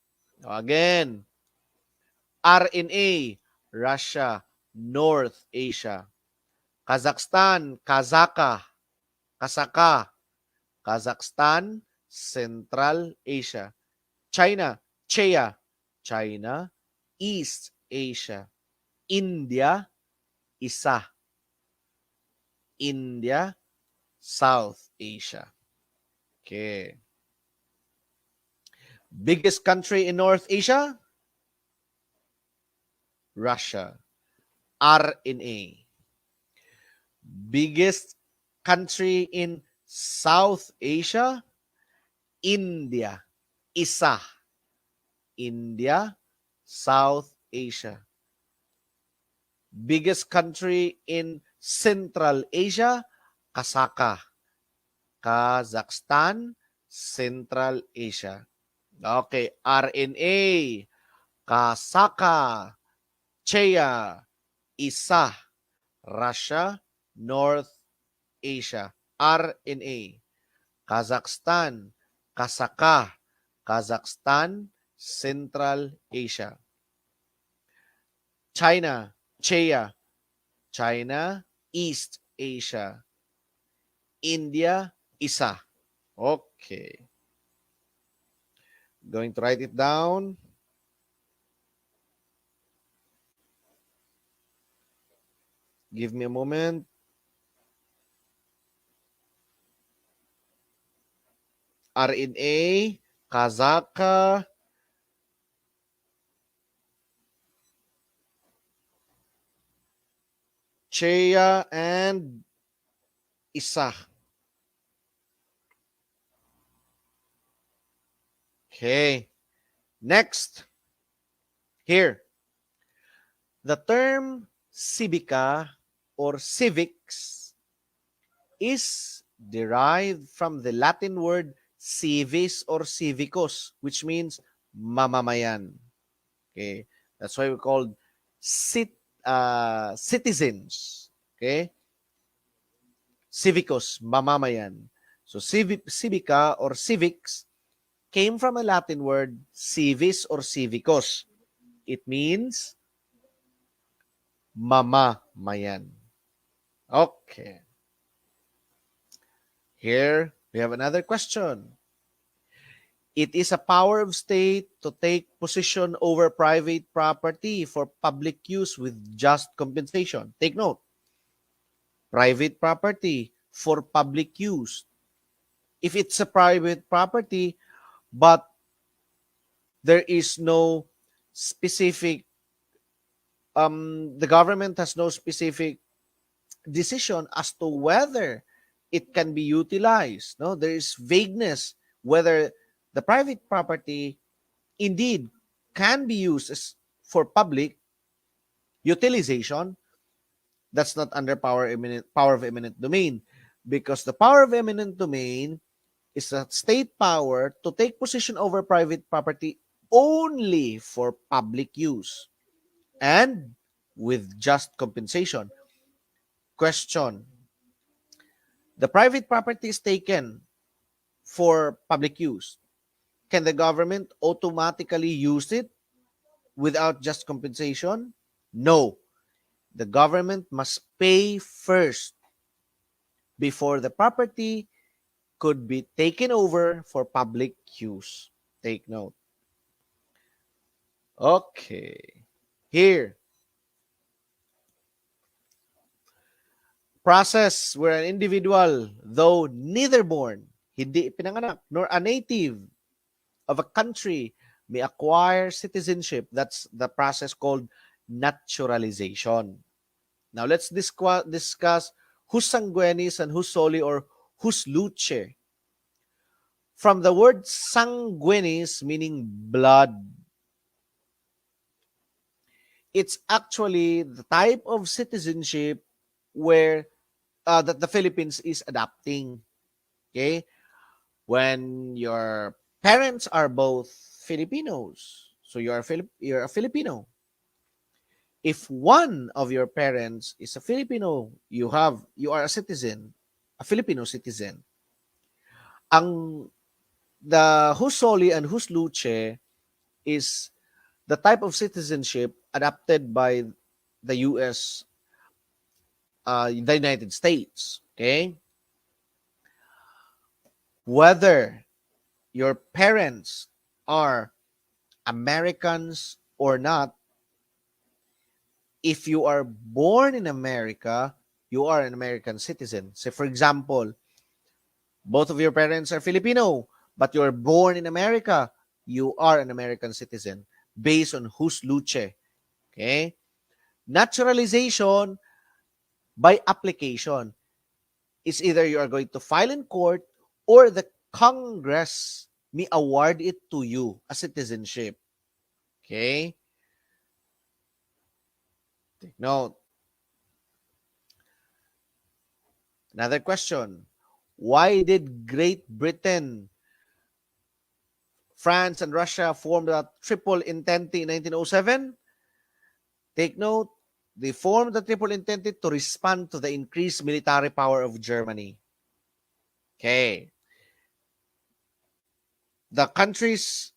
Again, RNA, Russia, North Asia. Kazakhstan, Kazakhstan, Central Asia. China, CHEA. China, East Asia. India, ISA. India, South Asia. Okay. Biggest country in North Asia? Russia. RNA. Biggest country in South Asia? India. ISA. India, South Asia. Biggest country in Central Asia? Kazakhstan, Central Asia. Okay, RNA, Kazakhstan, CHEA, ISA, Russia, North Asia. RNA, Kazakhstan, Kazakhstan, Central Asia. China, CHEA, China, East Asia. India, ISA. Okay. Going to write it down. Give me a moment. RNA, Kazakhstan, CHEA, and ISA. Okay. Next. Here. The term civica or civics is derived from the Latin word civis or civicus, which means mamamayan. Okay. That's why we called citizens. Okay. Civicus, mamamayan. So civica or civics came from a Latin word, civis or civicus. It means mamamayan. Okay. Here we have another question. It is a power of state to take possession over private property for public use with just compensation. Take note, private property for public use. If it's a private property, but there is no specific, the government has no specific decision as to whether it can be utilized. No, there is vagueness whether the private property indeed can be used as for public utilization. That's not under power of eminent domain, because the power of eminent domain is a state power to take possession over private property only for public use and with just compensation. Question: the private property is taken for public use. Can the government automatically use it without just compensation? No. The government must pay first before the property could be taken over for public use. Take note. Okay. Here, process where an individual, though neither born, hindi pinanganak, nor a native of a country, may acquire citizenship. That's the process called naturalization. Now, let's discuss hus sanguinis and hus soli or hus luce. From the word sanguinis, meaning blood, it's actually the type of citizenship where that the Philippines is adopting. Okay, when your parents are both Filipinos, so you're a Filipino. If one of your parents is a Filipino, you are a citizen, a Filipino citizen. Ang the hus soli and hus luce is the type of citizenship adopted by the U.S., the United States. Okay, whether your parents are Americans or not, if you are born in America, you are an American citizen. Say, for example, both of your parents are Filipino, but you're born in America, you are an American citizen based on hus luce. Okay? Naturalization by application is either you are going to file in court or the Congress may award it to you as citizenship. Okay? Take note. Another question. Why did Great Britain, France, and Russia form the Triple Entente in 1907? Take note, they formed the Triple Entente to respond to the increased military power of Germany. Okay. The countries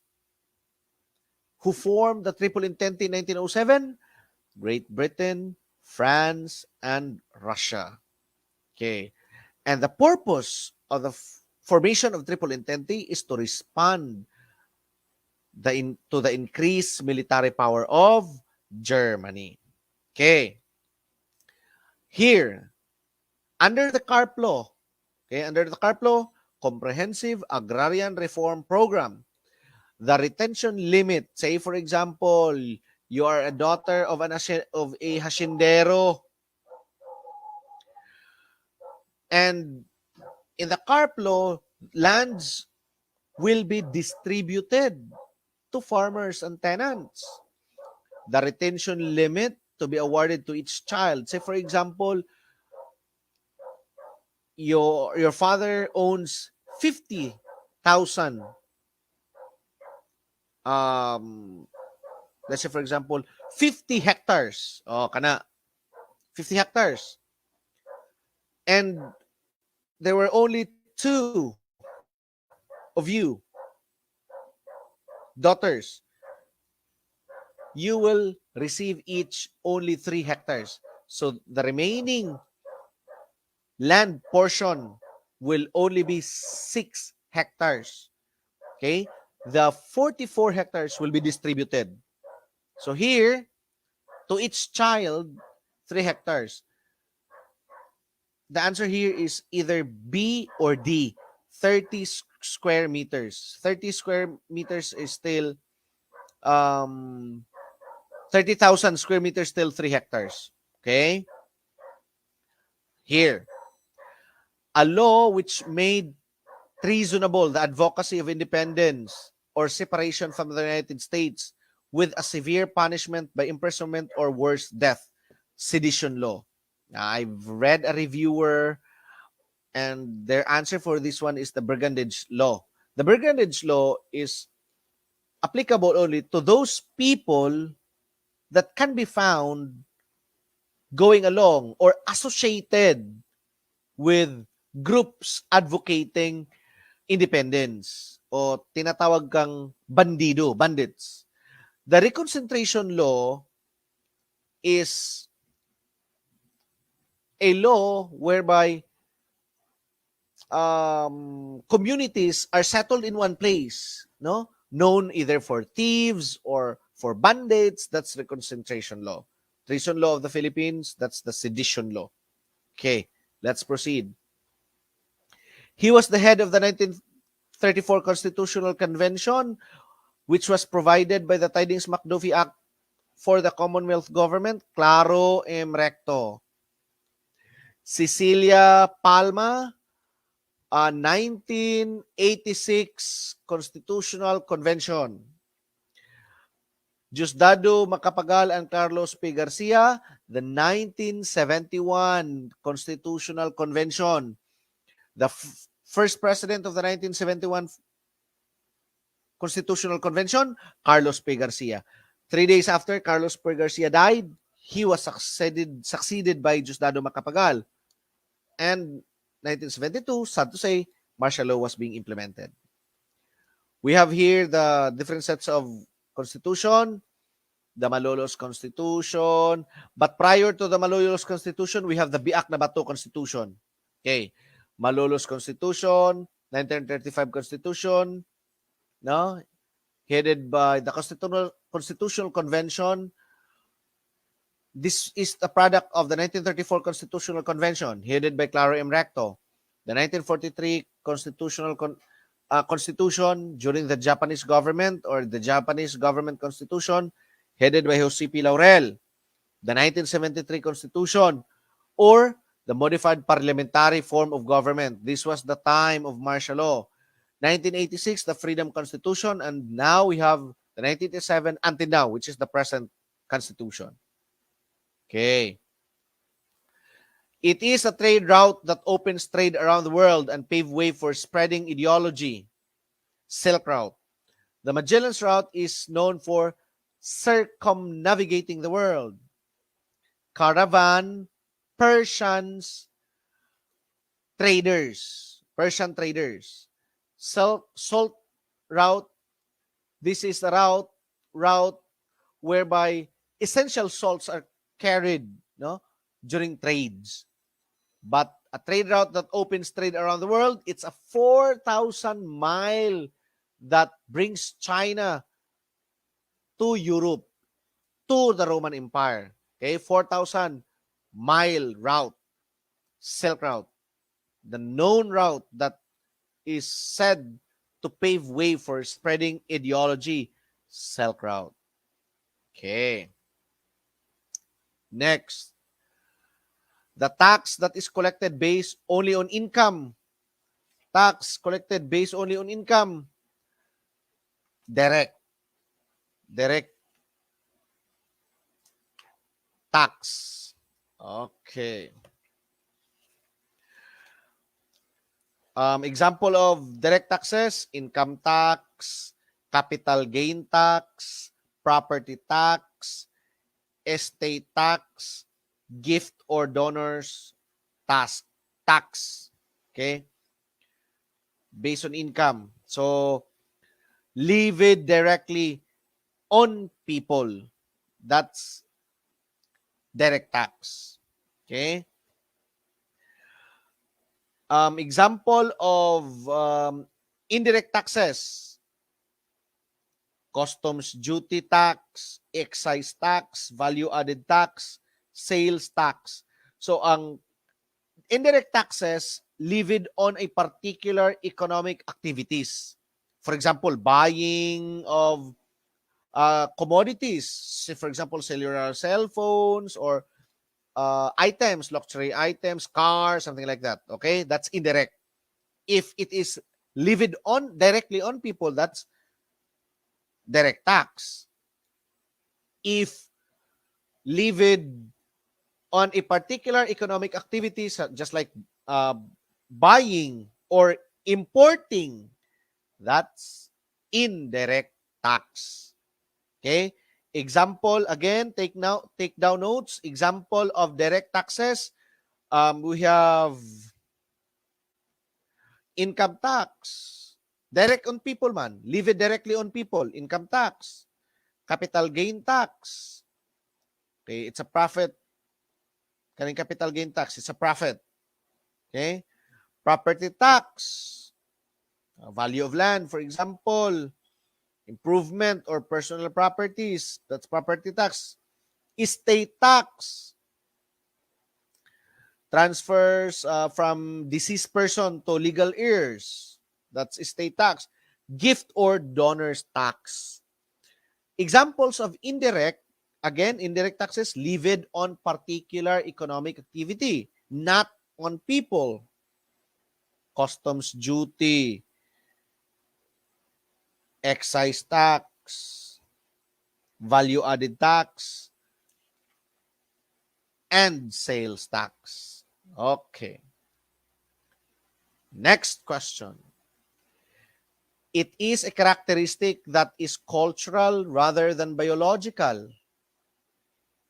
who formed the Triple Entente in 1907, Great Britain, France, and Russia. Okay. And the purpose of the formation of Triple Entente is to respond to the increased military power of Germany. Okay. Here, under the CARP law, Comprehensive Agrarian Reform Program, the retention limit, say for example, you are a daughter of a hashindero, and in the CARP law, lands will be distributed to farmers and tenants. The retention limit to be awarded to each child. Say, for example, your father owns 50,000. Let's say, for example, 50 hectares. Oh, kana. 50 hectares. And there were only two of you. daughters, you will receive each only 3 hectares. So the remaining land portion will only be 6 hectares. Okay? The 44 hectares will be distributed. So here, to each child, 3 hectares. The answer here is either B or D, 30 square meters. 30 square meters is still 30,000 square meters, still 3 hectares. Okay? Here, a law which made treasonable the advocacy of independence or separation from the United States with a severe punishment by imprisonment or worse, death. Sedition Law. Now, I've read a reviewer, and their answer for this one is the Brigandage Law. The Brigandage Law is applicable only to those people that can be found going along or associated with groups advocating independence o tinatawag kang bandido, bandits. The reconcentration law is a law whereby communities are settled in one place, no? Known either for thieves or for bandits. That's reconcentration law. Treason law of the Philippines, that's the sedition law. Okay, let's proceed. He was the head of the 1934 Constitutional Convention, which was provided by the Tidings-McDuffie Act for the Commonwealth Government. Claro em recto. Cecilia Palma, 1986 Constitutional Convention. Diosdado Macapagal and Carlos P. Garcia, the 1971 Constitutional Convention. The first president of the 1971 Constitutional Convention, Carlos P. Garcia. 3 days after Carlos P. Garcia died, he was succeeded by Diosdado Macapagal. And 1972, sad to say, martial law was being implemented. We have here the different sets of constitution, the Malolos Constitution. But prior to the Malolos Constitution, we have the Biak na Bato Constitution. Okay. Malolos Constitution, 1935 Constitution, no? Headed by the Constitutional Convention. This is the product of the 1934 Constitutional Convention, headed by Claro M. Recto. The 1943 Constitution during the Japanese government, or the Japanese government constitution, headed by Jose P. Laurel. The 1973 Constitution, or the modified parliamentary form of government. This was the time of martial law. 1986, the Freedom Constitution, and now we have the 1987 until now, which is the present Constitution. Okay. It is a trade route that opens trade around the world and pave way for spreading ideology. Silk Route. The Magellan's Route is known for circumnavigating the world. Caravan, Persian traders. Salt route. This is a route whereby essential salts are carried, no, during trades. But a trade route that opens trade around the world, it's a 4,000 mile that brings China to Europe, to the Roman Empire. Okay, 4,000 mile route, Silk Route. The known route that is said to pave way for spreading ideology, Silk Route. Okay. Next, the tax that is collected based only on income. Tax collected based only on income. Direct tax. Okay. Example of direct taxes: income tax, capital gain tax, property tax, estate tax, gift or donors tax. Okay? Based on income. So, levied directly on people. That's direct tax. Okay? Example of indirect taxes: customs duty tax, excise tax, value-added tax, sales tax. So, ang indirect taxes levied on a particular economic activities. For example, buying of commodities. For example, cellular cell phones or items, luxury items, cars, something like that. Okay? That's indirect. If it is levied on directly on people, that's direct tax. If levied on a particular economic activity, just like uh, buying or importing, that's indirect tax. Okay? Example, again, take down notes. Example of direct taxes, we have income tax. Direct on people man. Levied directly on people. Income tax. Capital gain tax. Okay, it's a profit. Kaning capital gain tax, it's a profit. Okay? Property tax. Value of land, for example. Improvement or personal properties, that's property tax. Estate tax. Transfers from deceased person to legal heirs, that's estate tax. Gift or donors tax. Examples of indirect, again, indirect taxes levied on particular economic activity, not on people. Customs duty, excise tax, value-added tax, and sales tax. Okay. Next question. It is a characteristic that is cultural rather than biological.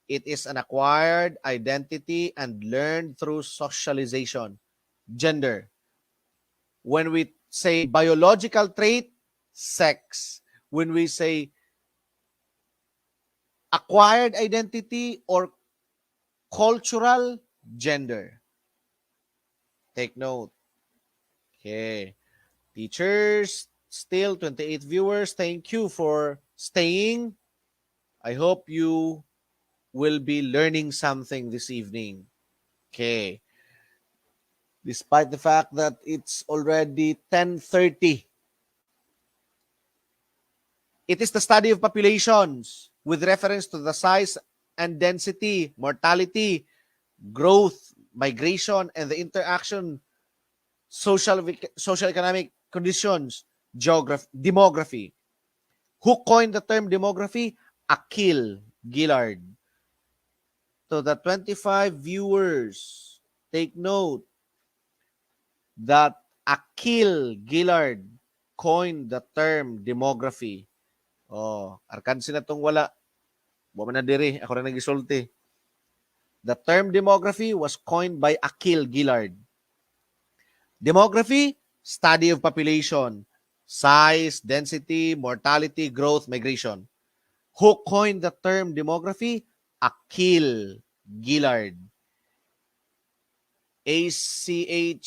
It is an acquired identity and learned through socialization. Gender. When we say biological trait, sex. When we say acquired identity or cultural, gender. Take note. Okay. Teachers, still 28 viewers. Thank you for staying. I hope you will be learning something this evening. Okay. Despite the fact that it's already 10:30. It is the study of populations with reference to the size and density, mortality, growth, migration, and the interaction, social economic conditions, demography. Who coined the term demography? Akil Gillard. To the 25 viewers, take note that Akil Gillard coined the term demography. Oh, arkansi na tong wala. Wa man na diri, ako na nagisulti. The term demography was coined by Akil Gillard. Demography, study of population, size, density, mortality, growth, migration. Who coined the term demography? Akil Gillard. Achillard.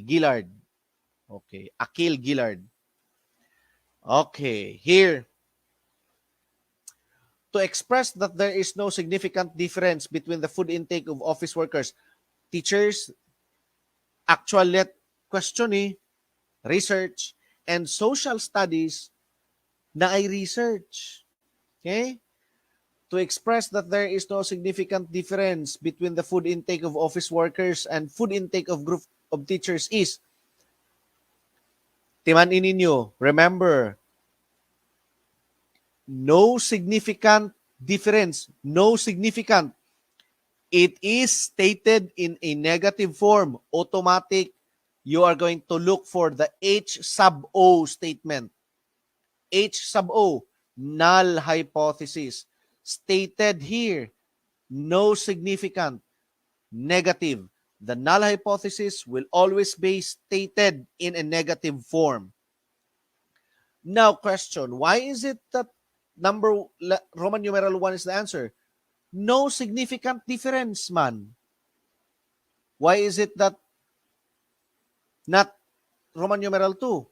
Gillard. Okay. Akil Gillard. Okay. Here. To express that there is no significant difference between the food intake of office workers, teachers, actual question research, and social studies na ay research. Okay? To express that there is no significant difference between the food intake of office workers and food intake of group of teachers is, timanin ninyo, remember, no significant difference, no significant. It is stated in a negative form, automatic. You are going to look for the H sub O statement. H sub O, null hypothesis. Stated here, no significant, negative. the null hypothesis will always be stated in a negative form. Now, question, why is it that Roman numeral 1 is the answer? No significant difference, man. Why is it that not Roman numeral 2?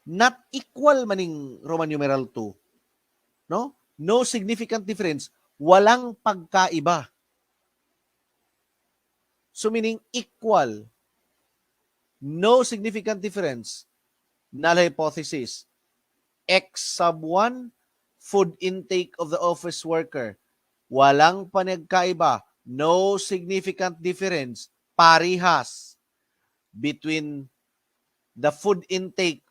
Not equal maning Roman numeral 2. No? No significant difference. Walang pagkaiba. So meaning equal. No significant difference. Null hypothesis. X sub 1, food intake of the office worker. Walang panagkaiba. No significant difference. Parihas between the food intake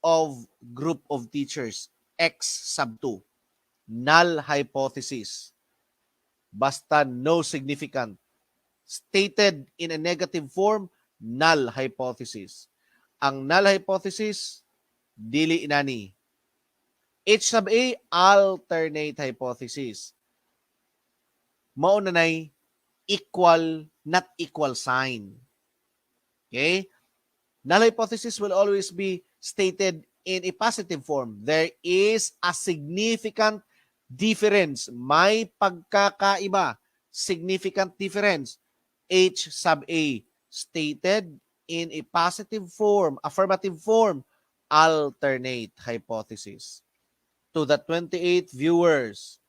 of group of teachers. X sub 2. Null hypothesis. Basta no significant. Stated in a negative form, null hypothesis. Ang null hypothesis, dili inani. H sub A, alternate hypothesis. Maunanay, equal, not equal sign. Okay? Null hypothesis will always be stated in a positive form. There is a significant difference. May pagkakaiba. Significant difference. H sub A, stated in a positive form, affirmative form, alternate hypothesis. To the 28 viewers,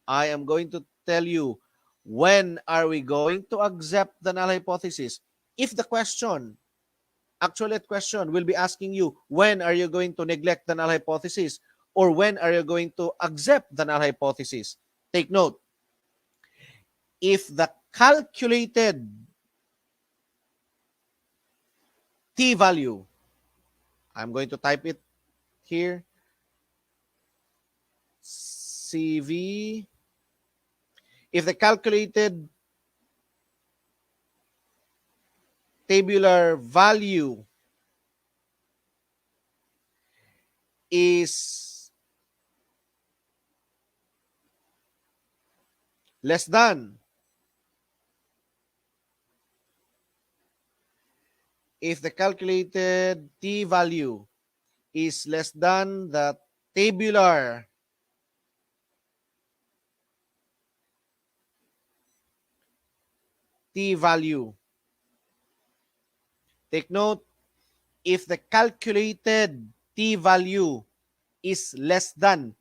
I am going to tell you, when are we going to accept the null hypothesis? If the question will be asking you, when are you going to neglect the null hypothesis? Or when are you going to accept the null hypothesis? Take note. If the calculated t-value, I'm going to type it here, CV, if the calculated tabular value is less than, if the calculated t-value is less than the tabular t-value, take note, if the calculated t-value is less than,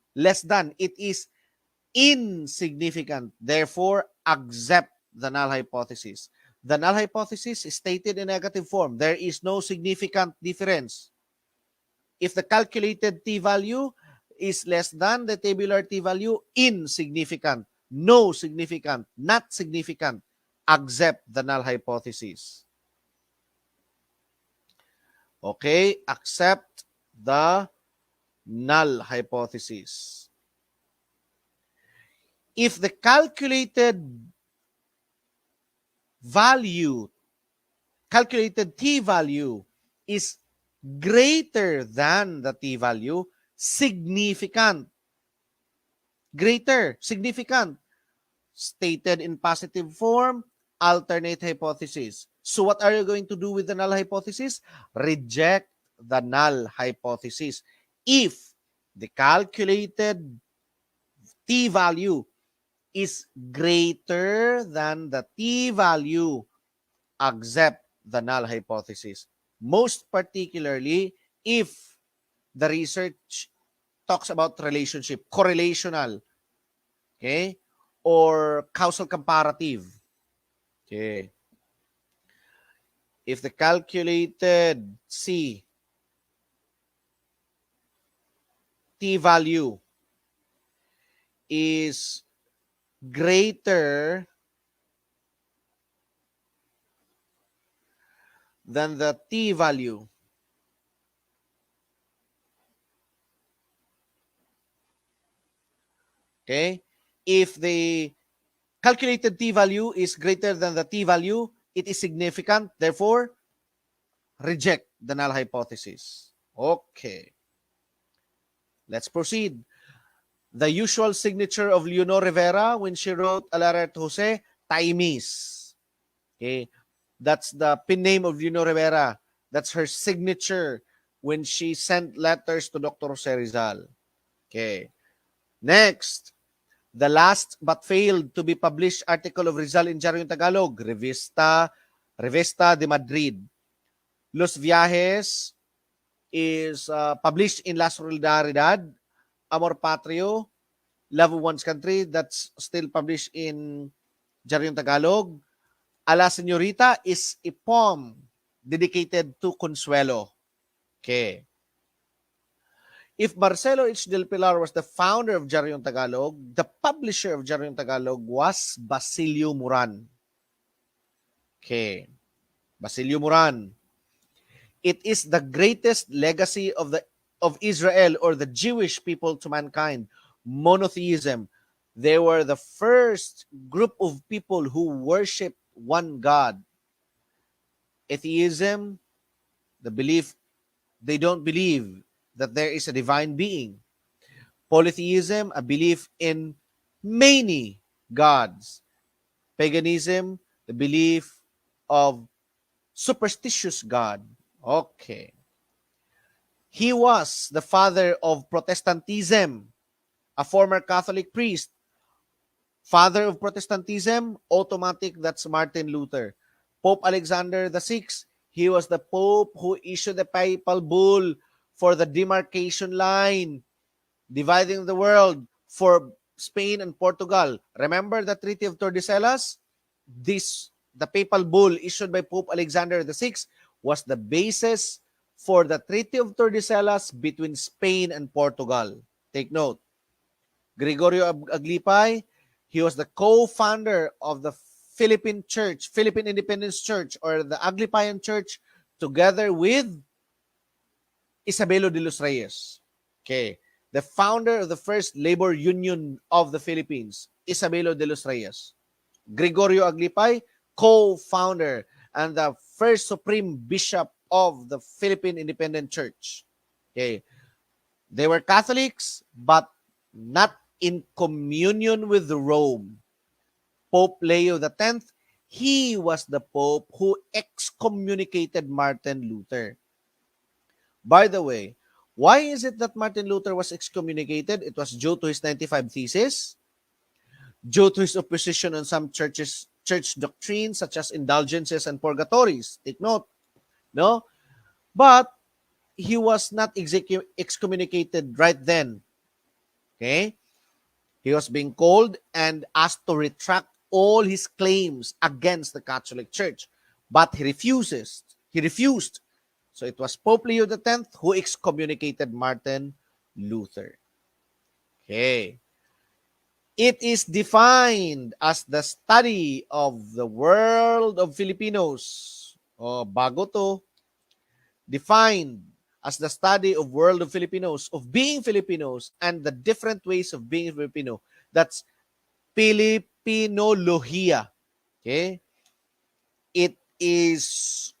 it is insignificant. Therefore, accept the null hypothesis. The null hypothesis is stated in negative form. There is no significant difference. If the calculated t-value is less than the tabular t-value, insignificant. No significant, not significant. Accept the null hypothesis. Okay, accept the null hypothesis. If the calculated t-value is greater than the t-value, significant. Greater, significant. Stated in positive form, alternate hypothesis. So what are you going to do with the null hypothesis? Reject the null hypothesis. If the calculated t-value is greater than the t-value, accept the null hypothesis. Most particularly, if the research talks about relationship, correlational, okay, or causal comparative. Okay. If the calculated t-value is greater than the t-value, okay, if the calculated t-value is greater than the t-value, it is significant, therefore, reject the null hypothesis. Okay. Let's proceed. The usual signature of Leonor Rivera when she wrote a letter to Jose, Taimis. Okay? That's the pin name of Lino Rivera. That's her signature when she sent letters to Dr. Jose Rizal. Okay. Next, the last but failed to be published article of Rizal in Diario Tagalog, Revista de Madrid. Los Viajes is published in La Solidaridad, Amor Patrio, Love of One's Country, that's still published in Diario Tagalog. A la Señorita is a poem dedicated to Consuelo. Okay. If Marcelo H. Del Pilar was the founder of Diario Tagalog, the publisher of Diario Tagalog was Basilio Moran. Okay. Basilio Moran. It is the greatest legacy of Israel or the Jewish people to mankind. Monotheism. They were the first group of people who worship one God. Atheism, the belief they don't believe that there is a divine being. Polytheism, a belief in many gods. Paganism, the belief of superstitious God. Okay. He was the father of Protestantism, a former Catholic priest. Father of Protestantism, automatic, that's Martin Luther. Pope Alexander VI, he was the Pope who issued the papal bull for the demarcation line, dividing the world for Spain and Portugal. Remember the Treaty of Tordecelas? The papal bull issued by Pope Alexander VI was the basis for the Treaty of Tordesillas between Spain and Portugal. Take note. Gregorio Aglipay, he was the co-founder of the Philippine Church, Philippine Independence Church, or the Aglipayan Church, together with Isabelo de los Reyes. Okay. The founder of the first labor union of the Philippines, Isabelo de los Reyes. Gregorio Aglipay, co-founder and the first supreme bishop of the Philippine Independent Church. Okay. They were Catholics, but not in communion with Rome. Pope Leo X, he was the Pope who excommunicated Martin Luther. By the way, why is it that Martin Luther was excommunicated? It was due to his 95 Thesis, due to his opposition on some church doctrines such as indulgences and purgatories. Take note, no? But he was not excommunicated right then. Okay? He was being called and asked to retract all his claims against the Catholic Church. But he refused. So it was Pope Leo X who excommunicated Martin Luther. Okay. It is defined as the study of the world of Filipinos. Bago to. Defined as the study of world of Filipinos, of being Filipinos, and the different ways of being Filipino. That's Filipinologia. Okay? It is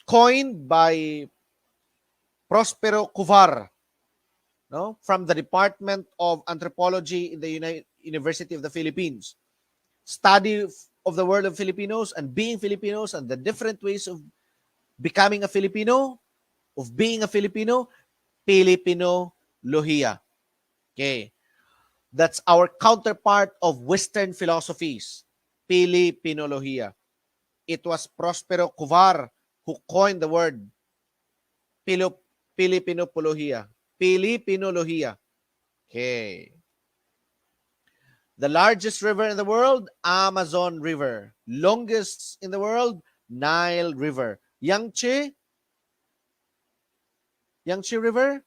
coined by Prospero Cuvar, no, from the Department of Anthropology in the University of the Philippines. Study of the world of Filipinos and being Filipinos and the different ways of becoming a Filipino, of being a Filipino, Filipinologia. Okay. That's our counterpart of Western philosophies, Filipinologia. It was Prospero Cuvar who coined the word Filipinopologia. Filipinologia. Okay. The largest river in the world, Amazon River. Longest in the world, Nile River. Yangtze River,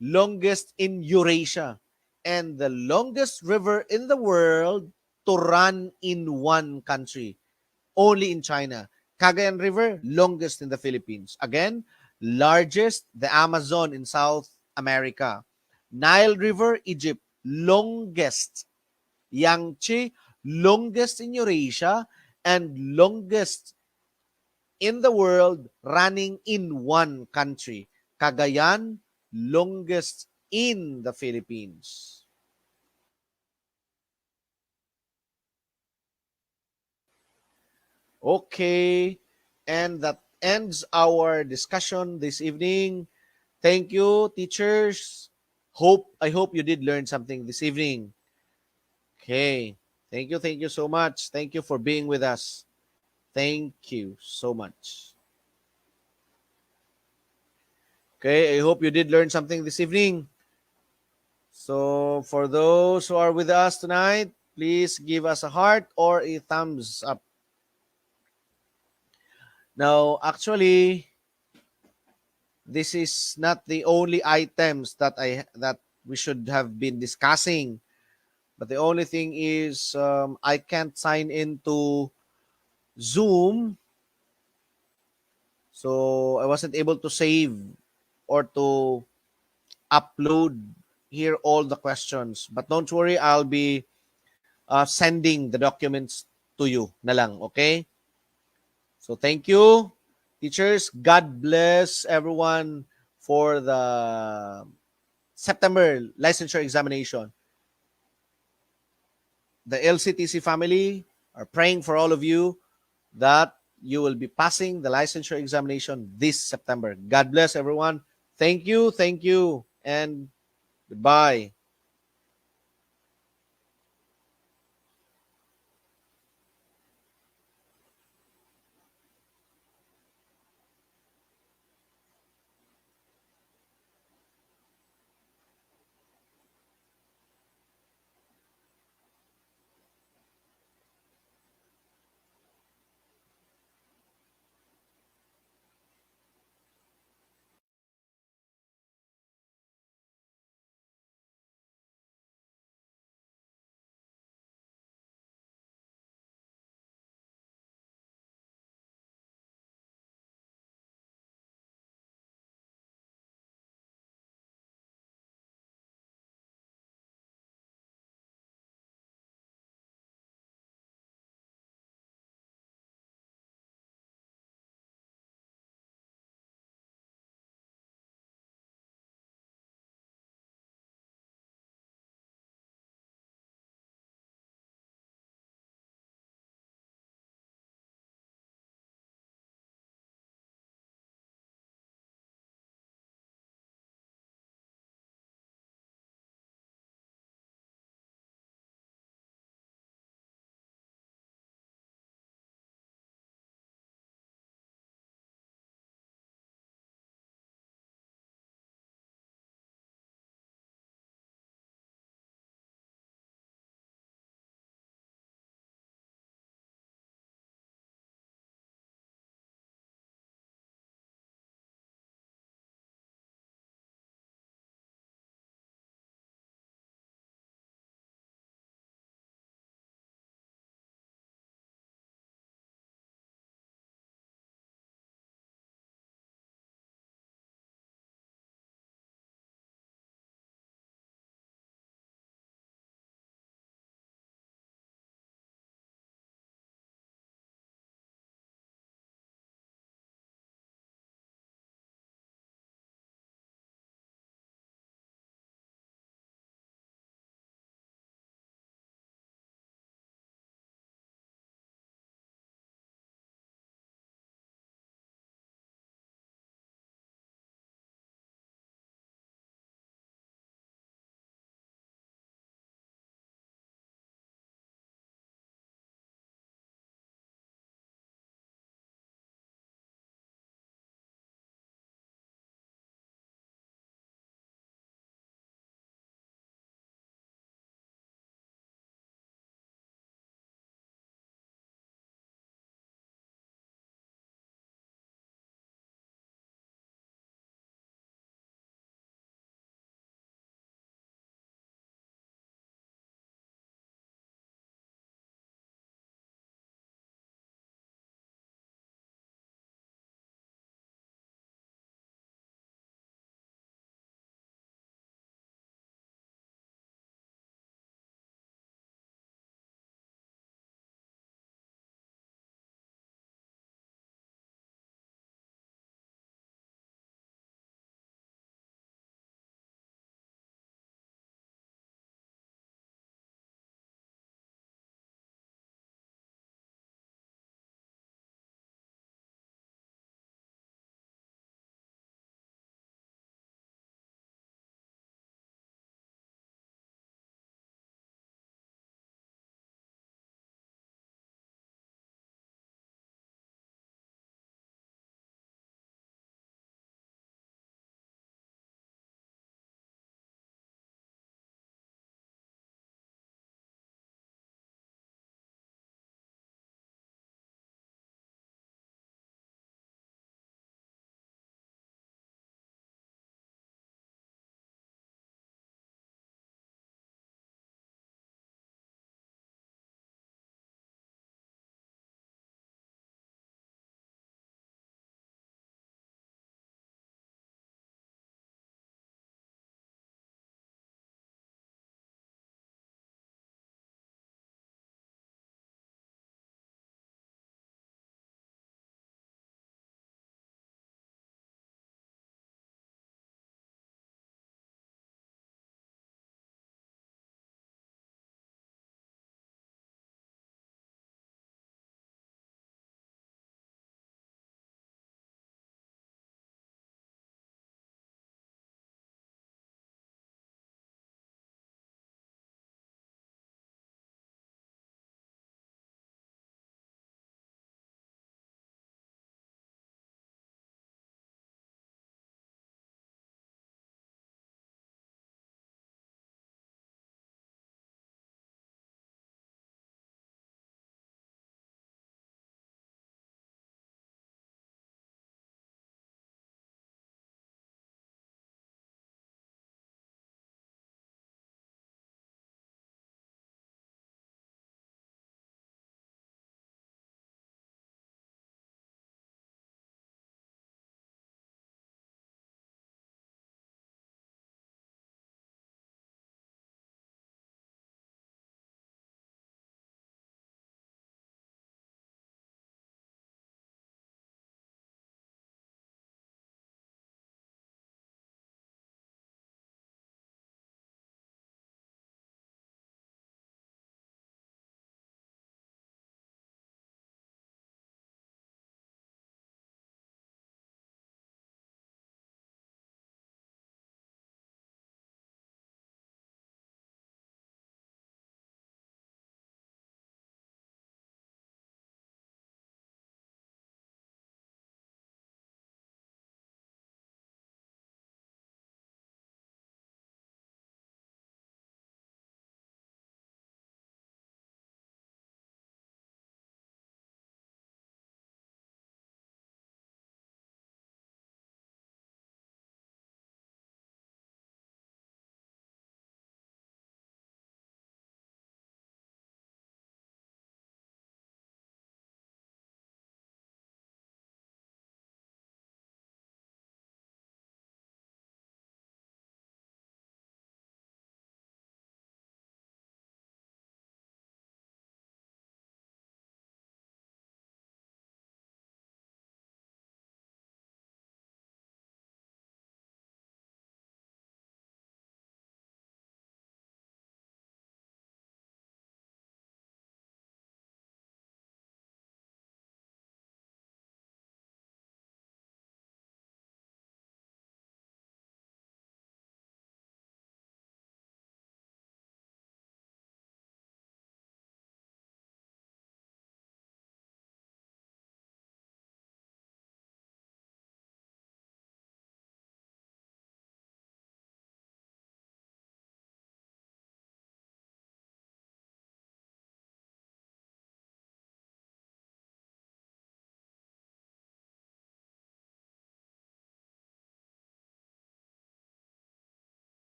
longest in Eurasia. And the longest river in the world to run in one country, only in China. Cagayan River, longest in the Philippines. Again, largest, the Amazon in South America. Nile River, Egypt, longest. Yangtze, longest in Eurasia, and longest in the world running in one country. Cagayan, longest in the Philippines. Okay. And that ends our discussion this evening. Thank you, teachers. I hope you did learn something this evening. Okay. Thank you so much. Thank you for being with us. Thank you so much. Okay, I hope you did learn something this evening. So, for those who are with us tonight, please give us a heart or a thumbs up. Now, actually, this is not the only items that we should have been discussing. But the only thing is, I can't sign into Zoom, so I wasn't able to save or to upload here all the questions. But don't worry, I'll be sending the documents to you na lang, okay? So thank you, teachers. God bless everyone for the September licensure examination. The LCTC family are praying for all of you that you will be passing the licensure examination this September. God bless everyone. Thank you, and goodbye.